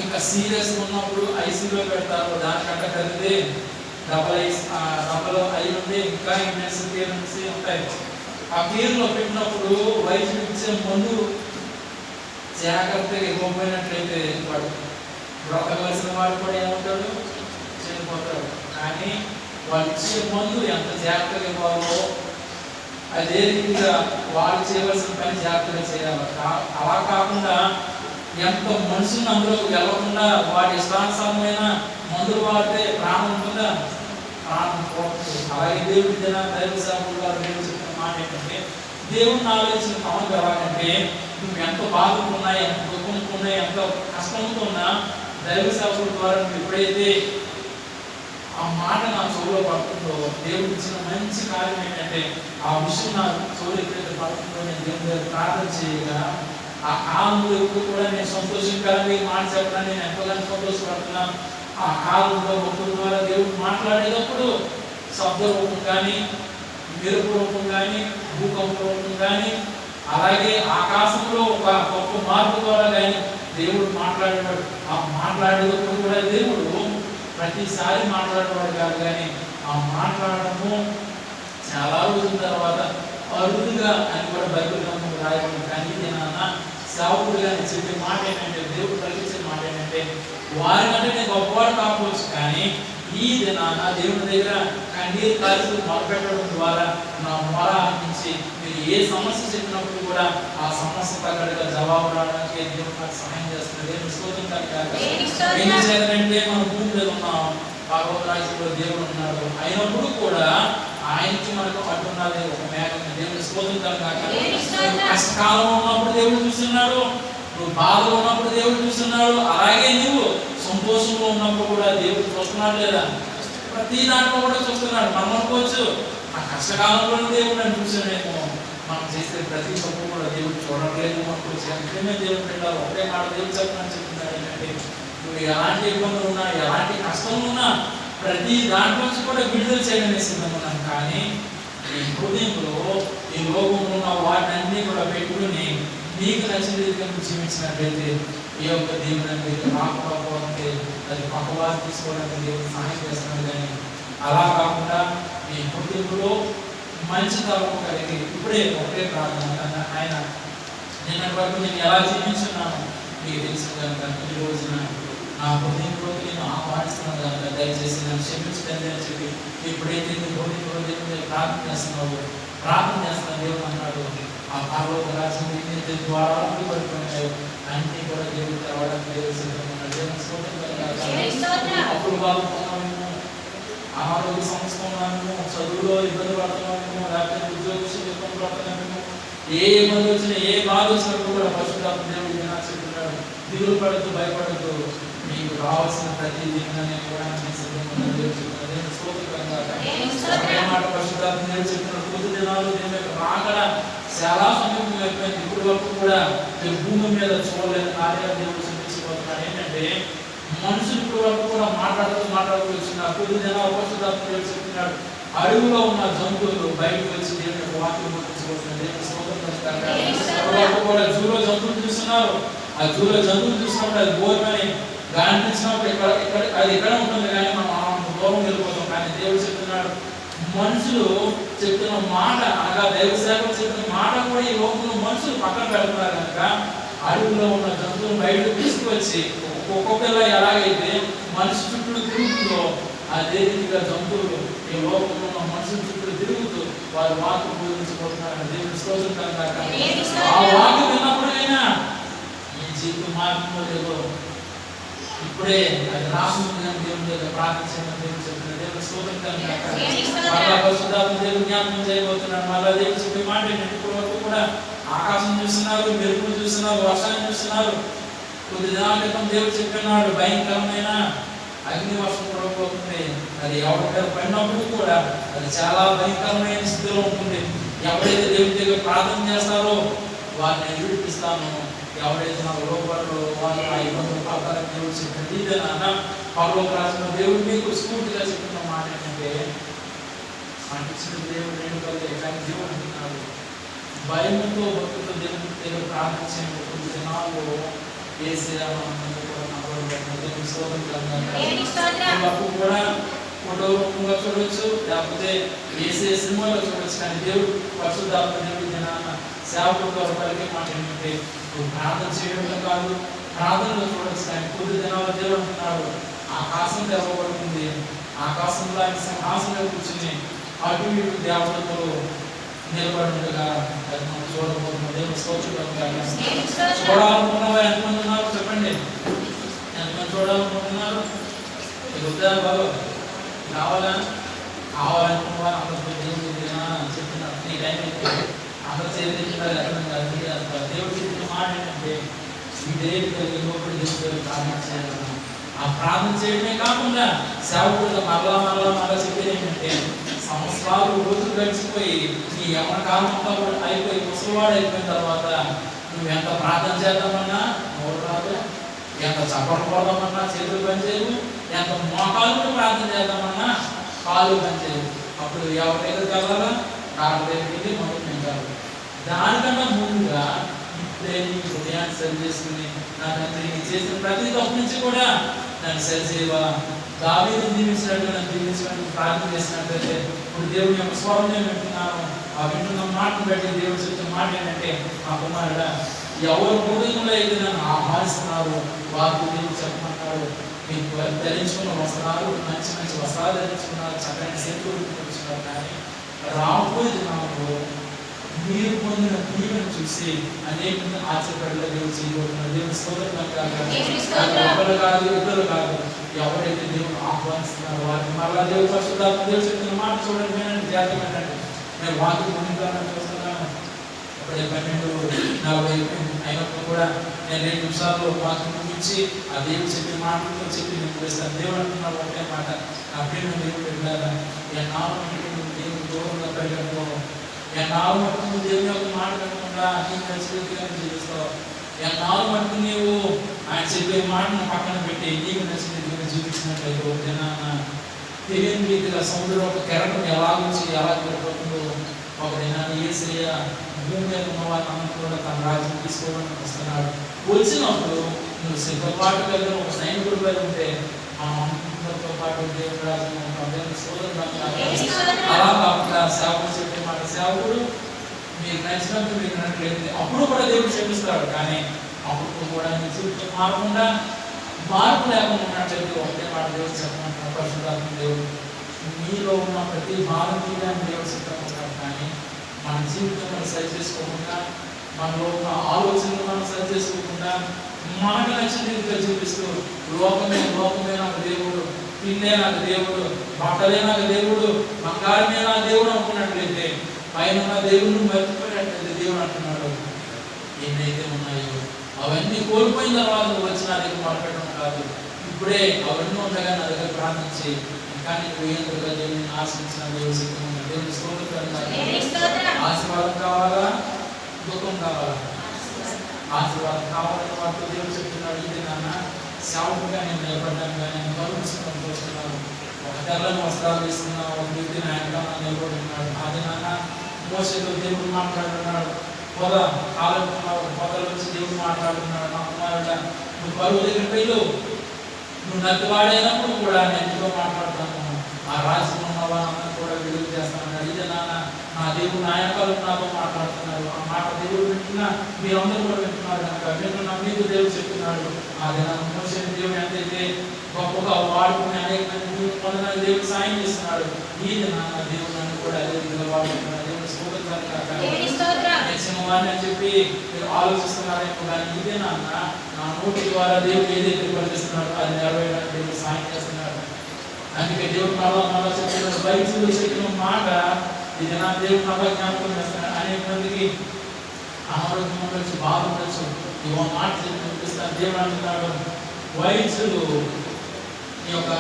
ఇంకా సీరియస్ ఉన్నప్పుడు ఐసీయూలో పెడతారు, దానికంటే కలిగితే డబ్బలు అయి ఉండి ఇంకా ఇన్వెన్స్ పేరెంట్స్ ఉంటాయి. ఆ పేరులో పెట్టినప్పుడు వైద్యులు ఇచ్చే మందు జాగ్రత్తగా ఇవ్వకపోయినట్లయితే వాడు బ్రతకవలసిన వాడు కూడా ఏమంటాడు, చనిపోతాడు. కానీ వాళ్ళు ఇచ్చే మందు ఎంత జాగ్రత్తగా ఇవ్వాలో అదే రీతిగా వాళ్ళు చేయవలసిన పని జాగ్రత్తగా చేయాలి. అలా కాకుండా ఎంత మనుషులను అందులోకి వెళ్ళకుండా వాటి ఇష్టానుసారమైన మందులు వాడితే ప్రాణం ఉంటుందా, ప్రాణం పోతుంది. అలాగే దేవుడి దైవ సేవకులు గారు నేను చెప్పిన మాట ఏంటంటే, దేవుడిని ఆలోచించిన పనులు ఎలాగంటే, నువ్వు ఎంత బాధకున్నా, ఎంత దుఃఖంకున్నా, ఎంత కష్టంతో ఉన్నా దైవ సేవకుల ద్వారా నువ్వు ఎప్పుడైతే ఆ మాట నా చెవులో పడుతుందో, దేవుడు ఇచ్చిన మంచి కార్యం ఏంటంటే ఆ విషయం నా చెవులు ఎప్పుడైతే పడుతుందో నేను దేవుని దగ్గర ప్రార్థన చేయగా ఆ కాలంలో ఎప్పుడు కూడా నేను సంతోషంకరంగా ఈ మాట చెప్పడానికి నేను ఎంతగానో సంతోషపడుతున్నాను. ఆ కాలంలో భక్తుల ద్వారా దేవుడు మాట్లాడేటప్పుడు శబ్ద రూపం కానీ, మెరుపు రూపం కానీ, భూకంప రూపం కానీ, అలాగే ఆకాశంలో ఒక గొప్ప మార్పు ద్వారా కానీ దేవుడు మాట్లాడేవాడు. ఆ మాట్లాడేటప్పుడు కూడా దేవుడు ప్రతిసారి మాట్లాడేవాడు కాదు, కానీ ఆ మాట్లాడము చాలా రోజుల తర్వాత అరుదుగా అని కూడా బైబిల్ గ్రంథం రాయబడింది. కానీ నాన్న సేవకుడు కానీ చెప్పే మాట ఏంటంటే, దేవుడు కలిగించే మాట ఏంటంటే, వారికంటే నేను గొప్పవాడు కాకపోవచ్చు, కానీ ఈ దినాన దేవుని దగ్గర కన్నీరు కాల్చి మొదలుపెట్టడం ద్వారా నా మొర ఆలకించి మీరు ఏ సమస్య చెప్పినప్పుడు కూడా ఆ సమస్య తగ్గట్టుగా జవాబు రావడానికి దేవుడు నాకు సహాయం చేస్తుంది. దేవుని స్తోత్రం కలుగుగాక. ఏం చేయాలంటే మనం భూమి మీద ఉన్నాం, పర్వత రాజ్యంలో దేవుడు ఉన్నాడు, అయినప్పుడు కూడా ఆయనకి మనకు పట్టున్నది ఒక మేఘం. దేవుని స్తోత్రం కలుగుగాక. కష్టకాలంలో ఉన్నప్పుడు దేవుడు చూస్తున్నాడు, నువ్వు బాధలో ఉన్నప్పుడు దేవుడు చూస్తున్నాడు, అలాగే నువ్వు సంతోషంలో ఉన్నప్పుడు కూడా దేవుడు చూస్తున్నాడు లేదా, ప్రతి దాంట్లో కూడా చూస్తున్నాడు. మనం అనుకోవచ్చు ఆ కష్టకాలంలో దేవుడు నన్ను చూసానేమో, మనం చేసే ప్రతి తప్పు కూడా దేవుడు చూడట్లేదు అనుకోవచ్చు. అంతేమే దేవుడు పెట్టాలి, ఒకటే మాట దేవుడు చెప్తున్నాడు ఏంటంటే, నువ్వు ఎలాంటి ఇబ్బందులు ఉన్నా, ఎలాంటి కష్టం ఉన్నా ప్రతి దాంట్లో నుంచి కూడా విడుదల చేయడానికి సిద్ధంగా ఉన్నాను. కానీ ఈ హృదయంలో ఈ లోకంలో ఉన్న వాటిని కూడా పెట్టుకుని నీకు నచ్చిన రీతిగా నువ్వు జీవించినట్లయితే ఈ యొక్క దేవుడు అంటే రాకపోతే అది పక్కవారు తీసుకోవడానికి దేవుడు సహాయం చేస్తున్నాడు. కానీ అలా కాకుండా ఈ హృదయంలో మంచి తలం కలిగి ఇప్పుడే ఒకటే ప్రార్థన, ఆయన నిన్నటి వరకు నేను ఎలా జీవించున్నాను మీకు తెలిసిన కనుక ఈ రోజున నా హృదయంలోకి నేను ఆహ్వానిస్తున్నాను కనుక దయచేసి నన్ను క్షమించండి అని చెప్పి ఎప్పుడైతే నీ హృదయంలో దేవుని ప్రార్థన చేస్తున్నావు, ప్రార్థన చేస్తున్నాను. దేవుడు అన్నాడు, ఆ పర్వత రాజ్యం ఎన్నైతే ద్వారాలు పడిపోయినాయో అన్ని కూడా దేవుడు తెరవడానికి దేవుడు సిద్ధంగా ఉన్నాడు. దేవుని స్తోత్రం. అప్పుడు బాగున్నామేమో, అనారోగ్య సమస్య ఉన్నామేమో, చదువులో ఇబ్బంది పడుతున్నామేమో, లేకపోతే ఉద్యోగ ఇబ్బంది పడుతున్నామేమో, ఏ ఇబ్బంది వచ్చినా ఏ బాధ వచ్చినప్పుడు కూడా పరిశుద్ధాత్మ దేవుడు నాకు చెప్తున్నాడు, దిగులు పడద్దు, భయపడద్దు, మీకు రావాల్సిన ప్రతి దీనిని కూడా నేను సిద్ధంగా ఉన్నాను. దేవుడు చెప్తున్నాడు. దేవుని స్తోత్రం. మాట పరిశుద్ధాత్మ దేవుడు చెప్తున్నాడు, కొద్ది దినాలు దేవుని యొక్క రాకడ చాలా సమీపం అయిపోయింది. ఇప్పుడు వరకు కూడా భూమి మీద చూడలేదు కార్యాలు దేవుడు చూపించబోతున్నాడు. ఏంటంటే మనుషులు ఇప్పుడు వరకు కూడా మాట్లాడుతూ వచ్చినారు. కొద్ది దినాలు పరిశుద్ధాత్మ దేవుడు చెప్తున్నాడు, అడవిలో ఉన్న జంతువులు బయటకు వచ్చి దేవుని యొక్క వాక్యం గుర్తించబోతున్నాడు. దేవుని స్తోత్రం. కూడా జూలో జంతువులు చూస్తున్నారు. ఆ జూలో జంతువులు చూసినప్పుడు అది గోరమని గానిపించినప్పుడు ఇక్కడ అది ఎక్కడ ఉంటుంది, కానీ మనం దూరం వెళ్ళిపోతాం. కానీ దేవుడు చెప్తున్నాడు, మనుషులు చెప్తున్న మాట అనగా దైవ సేవకులు చెప్తున్న మాట కూడా ఈ లోకంలో మనుషులు పక్కన పెడుతున్నారు కనుక అడవిలో ఉన్న జంతువులు బయటకు తీసుకువచ్చి ఒక్కొక్కలా ఎలాగైతే మనిషి చుట్టూ తిరుగుతుందో అదే రీతిగా జంతువులు ఈ లోకంలో ఉన్న మనుషుల చుట్టూ తిరుగుతూ వారి వాక్యం బోధించబోతున్నారు. దేవుని స్తోత్రం కలుగాక. ఆ వాక్యం విన్నప్పుడైనా ఈ జీవితం మార్గంలో లేదో ఇప్పుడే అది రాసుకుంటున్న దేవుని దగ్గర ప్రార్థించమని దేవుడు చెప్తున్నాడు. దేవుని స్తోత్రం కలుగాక. మళ్ళా పరిశుద్ధాత్మ దేవుడు జ్ఞాపకం చేయబోతున్నాడు. మళ్ళా దేవుడు చెప్పే మాట ఏంటంటే, ఇప్పటి వరకు కూడా ఆకాశం చూస్తున్నారు, మెరుపులు చూస్తున్నారు, వర్షాన్ని చూస్తున్నారు. కొద్ది దినాల క్రితం దేవుడు చెప్పినాడు, భయంకరమైన అగ్ని వర్షం పడబోతుంది. అది ఎవరికైనా పడినప్పుడు కూడా అది చాలా భయంకరమైన స్థితిలో ఉంటుంది. ఎవరైతే దేవుడి దగ్గర ప్రార్థన చేస్తారో వారిని విడిపిస్తాను, ఎవరైతే నాకు లోపడో వాళ్ళు ఆ ఇబ్బందులు పడతారని దేవుడు చెప్పినట్టు ఇదే నాన్న పరలోక రాజ్యంలో దేవుడు మీకు స్ఫూర్తిగా చెప్పిన మాట ఏంటంటే, అనిపించిన దేవుడు నేను కలిగే కానీ దేవుడు అంటున్నాడు, భయంతో భక్తులతో దేవుడి దగ్గర ప్రార్థించిన కొన్ని దినాల్లో కూడా ఫోటో రూపంగా చూడవచ్చు, లేకపోతే వేసే సినిమాలో చూడవచ్చు. కానీ దేవుడు పరిశుద్ధాత్మ దేవుడి దినాన సేవకుల ద్వారా పలికే మాట ఏంటంటే ప్రార్థన చేయడంలో కాదు, ప్రార్థనలో చూడవచ్చు. కానీ కొద్ది దినాల దేవుడు అంటున్నాడు ఆకాశం తెరవబడుతుంది, ఆకాశంలో ఆయన సింహాసనంలో కూర్చుని అటు ఇటు దేవతలతో నిలబడినట్టుగా మనం చూడబోతున్నాం. దేవుడు స్తోత్రం. చూడాలనుకున్నవారు ఎంతమంది ఉన్నారు చెప్పండి, ఎంతమంది చూడాలనుకుంటున్నారు? ఉద్యోగం బాబు కావాలా? కావాలనుకున్న వారు అందరూ దేవుడు చెప్తున్నారు. నీ టైం అయితే అందరూ చేస్తున్నారు. దేవుడు చెప్పిన మాట ఏంటంటే ఈ దేవుడు దేవుడు ప్రార్థన చేయాలి. ఆ ప్రార్థన చేయడమే కాకుండా సేవకుడుగా మరలా చెప్పేది ఏంటంటే సంవత్సరాలు రోజులు గడిచిపోయి నీ యవ్వన కాలం అంతా కూడా అయిపోయి ముసలివాడు అయిపోయిన తర్వాత నువ్వు ఎంత ప్రార్థన చేద్దామన్నా నోరు రాదు, ఎంత చప్పట్లు కొడదామన్నా చేతులు పనిచేయవు, ఎంత మోకాలు ప్రార్థన చేద్దామన్నా కాళ్ళు పనిచేయవు. అప్పుడు ఎవరి దగ్గరికి వెళ్ళాలా? డాక్టర్ దగ్గరికి వెళ్ళి మొదలు పెంచాలి. దానికన్నా ముందుగా ఇప్పుడే నీ హృదయాన్ని సరి చేసుకుని నాకంటే నీ చేసిన ప్రతి తప్పు నుంచి కూడా నన్ను సరి చేయవా, దావీదు దీవించినట్టు నన్ను దీవించినట్టు ప్రార్థన చేసినట్లయితే ఇప్పుడు దేవుని యొక్క స్వరం నేను వింటున్నాను. ఆ వింటున్న మాటను బట్టి దేవుడు చెప్తున్న మాట ఏంటంటే ఆ కుమారుడా ఎవరు హృదయంలో అయితే నన్ను ఆహ్వానిస్తున్నారు వారికి దేవుడు చెప్పమన్నాడు, మీకు ధరించుకున్న వస్త్రాలు మంచి మంచి వస్త్రాలు ధరించుకున్నారు, చక్కని సేతులు ధరించుకున్నారు. కానీ రాబోయే దినాల్లో మీరు పొందిన దీవెను చూసి అనేక మంది ఆశ్చర్యపడేలా దేవుడు చేయబోతున్నారు. దేవుడు స్తోత్రం కాదు, ఇద్దరు కాదు, ఎవరైతే దేవుడు ఆహ్వానిస్తున్నారో వారిని మరలా దేవుడు పరిశుద్ధాత్మ దేవుడు చెప్తున్న మాట చూడండి, వినండి, జాగ్రత్తగా వినండి. నేను వాక్యం పొందుతానని చూస్తున్నాను. ఇప్పుడే 12:40 అయినప్పుడు కూడా నేను 2 నిమిషాల్లో వాక్యం ముగించి ఆ దేవుడు చెప్పిన మాటలతో చెప్పి నేను చేస్తాను. దేవుడు అంటున్నాడు ఒకటే మాట, నా ప్రేమ దేవుడు వెళ్ళారా దేవుడు దూరంగా పెరగడంలో ఎన్నాళ్ళు మటుకు దేవుని యొక్క మాట వినకుండా నీకు నచ్చినట్టుగా జీవిస్తావు. ఎన్నాళ్ళు మటుకు నీవు ఆయన చెప్పే మాటను పక్కన పెట్టి నీకు నచ్చినట్టుగా జీవించినట్లయితే ఒక దినాన తెలియని రీతిగా సముద్రం ఒక కెరటం ఎలా నుంచి ఎలా వెళ్ళిపోతుందో ఒక దినాన్ని యేసయ్య భూమి మీద ఉన్న వారిని కూడా తన రాజ్యం తీసుకోవడానికి వస్తున్నాడు. వచ్చినప్పుడు నువ్వు సిద్ధపాటు కలిగిన ఒక సైనికుడి పై ఉంటే ఆ అందరితో పాటు దేవుని రాజ్యం అలా కాకుండా సేవకుడు చెప్పే మాట సేవకుడు మీకు నచ్చినట్టు మీకు నచ్చలేదు అప్పుడు కూడా దేవుడు క్షమిస్తాడు. కానీ అప్పుడు కూడా నీ జీవితం మారకుండా మార్పు లేకుండా ఉన్నట్లయితే ఒకటే మాట దేవుడు చెప్పమంటున్నాడు. పరిశుద్ధాత్మ దేవుడు మీలో ఉన్న ప్రతి భారం తీయడానికి దేవుడు సిద్ధంగా ఉంటాడు. కానీ మన జీవితం మనం సరి చేసుకోకుండా, మనలో ఉన్న ఆలోచనలు మనం సరి చేసుకోకుండా మనకు నచ్చిన రీతిగా చూపిస్తూ లోకమే నాకు దేవుడు, పిల్లే నాకు దేవుడు, బట్టలే నాకు దేవుడు, బంగారమే నాకు దేవుడు అనుకున్నట్లయితే పైన ఉన్న దేవుడు మర్చిపోయినట్లయితే దేవుడు అంటున్నాడు ఏమైతే ఉన్నాయో అవన్నీ కోల్పోయిన తర్వాత నువ్వు వచ్చి నా దగ్గర మాట్లాడడం కాదు, ఇప్పుడే అవన్నీ ఉండగా నా దగ్గర ప్రార్థించి ఇంకా నీకు ఏంటంటే దేవుని ఆశించిన దేవుడు సిద్ధంగా దేవుని స్తోత్రం. ఆశీర్వాదం కావాలా, దుఃఖం కావాలా? ఆశీర్వాదం కావాలని వాటితో దేవుడు చెప్తున్నాడు. ఇది నాన్న సేవకుగా నేను నిలబడ్డాను, కానీ నేను గౌరవించడం చూస్తున్నాను. ఒక తెల్లని వస్త్రాలు తీసుకున్నా ఒక వ్యక్తి నాయకుగా నిలబడి ఉన్నాడు. అది నాన్న మోసేతో దేవుడు మాట్లాడుతున్నాడు. పొదల నుంచి దేవుడు మాట్లాడుతున్నాడు. నా కుమారుడా నువ్వు పరువు దగ్గర వెళ్ళు, నువ్వు నదివాడైనప్పుడు కూడా నేను నీతో మాట్లాడుతాను, ఆ రాజ్యం ఉన్న వాళ్ళందరూ కూడా విడుదల చేస్తానన్నాడు. ఇదే నాన్న నా దేవుడు నాయకులు నాతో మాట్లాడుతున్నారు. ఆ మాట దేవుడు వింటున్నా మీరందరూ కూడా వింటున్నారు కనుక వింటున్నా మీకు దేవుడు చెప్తున్నాడు. అది నా మోసే దేవుడు ఎంతైతే గొప్పగా వాడుకుని అనేక మంది పొందడానికి దేవుడు సాయం చేస్తున్నాడు. ఇది నాన్న దేవుడు నన్ను కూడా అదే విధంగా వాడుకుంటున్నాడు. దేవుడు స్తోత్రాన్ని అని చెప్పి మీరు ఆలోచిస్తున్నారేమో, కానీ ఇదే నాన్న నా నోటి ద్వారా దేవుడు ఏదైతే పనిచేస్తున్నాడో అది నెరవేయడానికి దేవుడు సాయం చేస్తున్నాడు. అందుకే దేవుడు మరలా చెప్తున్నాడు. బైబిల్లో చెప్పిన మాట ఇది నా దేవుడు మరలా జ్ఞాపకం చేస్తున్నాడు. అనేక మందికి అనారోగ్యం ఉండొచ్చు, బాధ ఉండొచ్చు, ఇవో మాట చూపిస్తాను. దేవుడు అంటున్నాడు వైద్యులు నీ యొక్క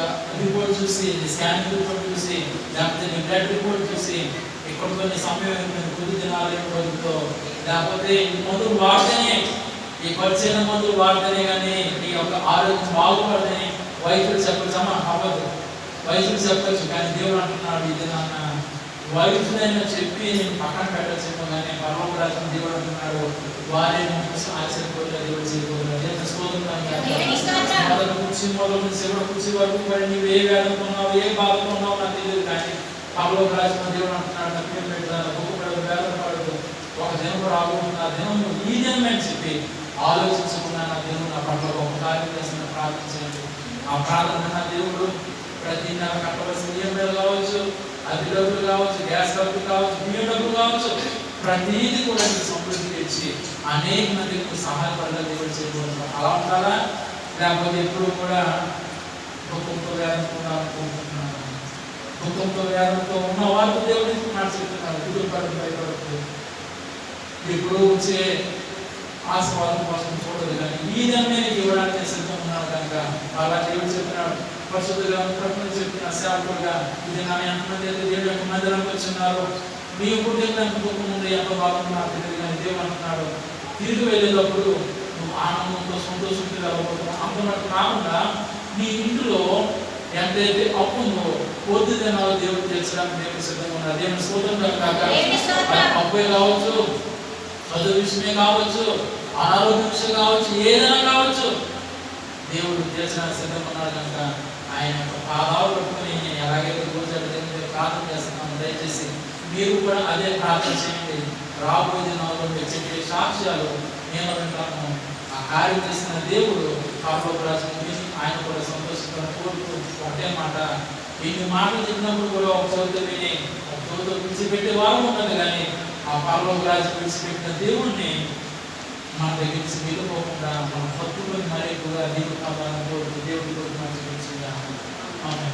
రిపోర్ట్ చూసి, నీ స్కానింగ్ రిపోర్ట్ చూసి, లేకపోతే నీ బ్లడ్ రిపోర్ట్ చూసి ఇక్కడ కొన్ని సమయం కొద్ది దినాలు రోజులతో లేకపోతే మందులు వాడితేనే ఈ పరిచయ మందులు వాడితేనే కానీ నీ యొక్క ఆరోగ్యం బాగుపడదని వైద్యులు చెప్పచ్చమ్మా అవ్వదు. వైద్యులు చెప్పచ్చు, కానీ దేవుడు అంటున్నాడు ఇది నాన్న వైద్యులైనా చెప్పి నేను పక్కన పెట్టచ్చేమో, కానీ పరలోక రాజ్యం దేవుడు అంటున్నాడు వారిని ఆశ్చర్యపోతున్నా దేవుడు చేయబోతున్నాడు. దేవుని స్తోత్రం. మొదటి కుర్చీ మొదలు చివరి కుర్చీ వరకు మరి నువ్వు ఏ వేదంతో ఉన్నావు, ఏ బాధతో ఉన్నావు నాకు తెలియదు, కానీ పరలోక రాజ్యం దేవుడు అంటున్నాడు, నా పేరు పెట్టాను ఒక్కొక్కడు వేదన పడదు, ఒక దినం రాబోతుంది, ఆ దినం ఈ దినమే అని చెప్పి ఆలోచించకుండా నా దేవుడు నా పట్ల ఒక కార్యం చేసిన ప్రార్థించండి. ఆ ప్రార్థన నా దేవుడు ప్రతి నెల కట్టవలసిన ఈఎంఐలు కావచ్చు, అద్దె డబ్బులు కావచ్చు, గ్యాస్ డబ్బులు కావచ్చు, బియ్యం డబ్బులు కావచ్చు, ప్రతిదీ కూడా మీకు సమృద్ధికి ఇచ్చి అనేక మందికి సహాయపడగా దేవుడు చేయబోతున్నారు. అలా ఉండాలా? లేకపోతే ఎప్పుడు కూడా దుఃఖంతో వేదంతో ఉండాలనుకుంటున్నాను. దుఃఖంతో వేదంతో ఉన్న వారితో దేవుడు నాకు చెప్తున్నారు, దిగులు భయపడద్దు, ఎప్పుడు వచ్చే ఆశీర్వాదం కోసం చూడదు, కానీ ఈ దినమే నీకు ఇవ్వడానికి సిద్ధం ఉన్నాడు కనుక అలా దేవుడు చెప్తున్నాడు. పరిశుద్ధులుగా ప్రకటన చెప్పిన సేవకులుగా ఇది నా ఎంతమంది అయితే దేవుడు యొక్క మందిరానికి వచ్చిన్నారు, మీ కుటుంబానికి దుఃఖం ఉంది, ఎంత బాగుంది నాకు తెలియదు, కానీ దేవుడు అంటున్నాడు తిరిగి వెళ్ళేటప్పుడు నువ్వు ఆనందంతో సంతోషంతో వెళ్ళబోతున్నావు. అంతవరకు కాకుండా నీ ఇంట్లో ఎంతైతే అప్పు ఉందో కొద్ది దినాలు దేవుడు తెచ్చడానికి దేవుడు సిద్ధంగా ఉన్నారు. దేవుని స్తోత్రం కాక అప్పే కావచ్చు, చదువు విషయమే కావచ్చు, అనారోగ్య విషయం కావచ్చు, ఏదైనా కావచ్చు, దేవుడు తీర్చడానికి సిద్ధంగా ఉన్నాడు కనుక ఆయన యొక్క పాదాలు పట్టుకుని నేను ఎలాగైతే రోజు ప్రార్థన చేస్తున్నాను, దయచేసి మీరు కూడా అదే ప్రార్థన చేయండి. రాబోయే దినాల్లో చెప్పే సాక్ష్యాలు నేను వింటాను. ఆ కార్యం చేసిన దేవుడు పరలోక రాజ్యం విని ఆయన కూడా సంతోషించాలని కోరుతూ ఒకటే మాట, ఎన్ని మాటలు చెప్పినప్పుడు కూడా ఒక చోటు విని ఒక చోటు విడిచిపెట్టే వారు ఉన్నది, కానీ ఆ పరలోక రాజ్యం విడిచిపెట్టిన దేవుడిని మన దగ్గర నుంచి వెళ్ళిపోకుండా మన భక్తులను మరీ ఎక్కువగా దేవుడు కావాలని కోరుతూ దేవుడి కోరుతూ మంచి ఆమె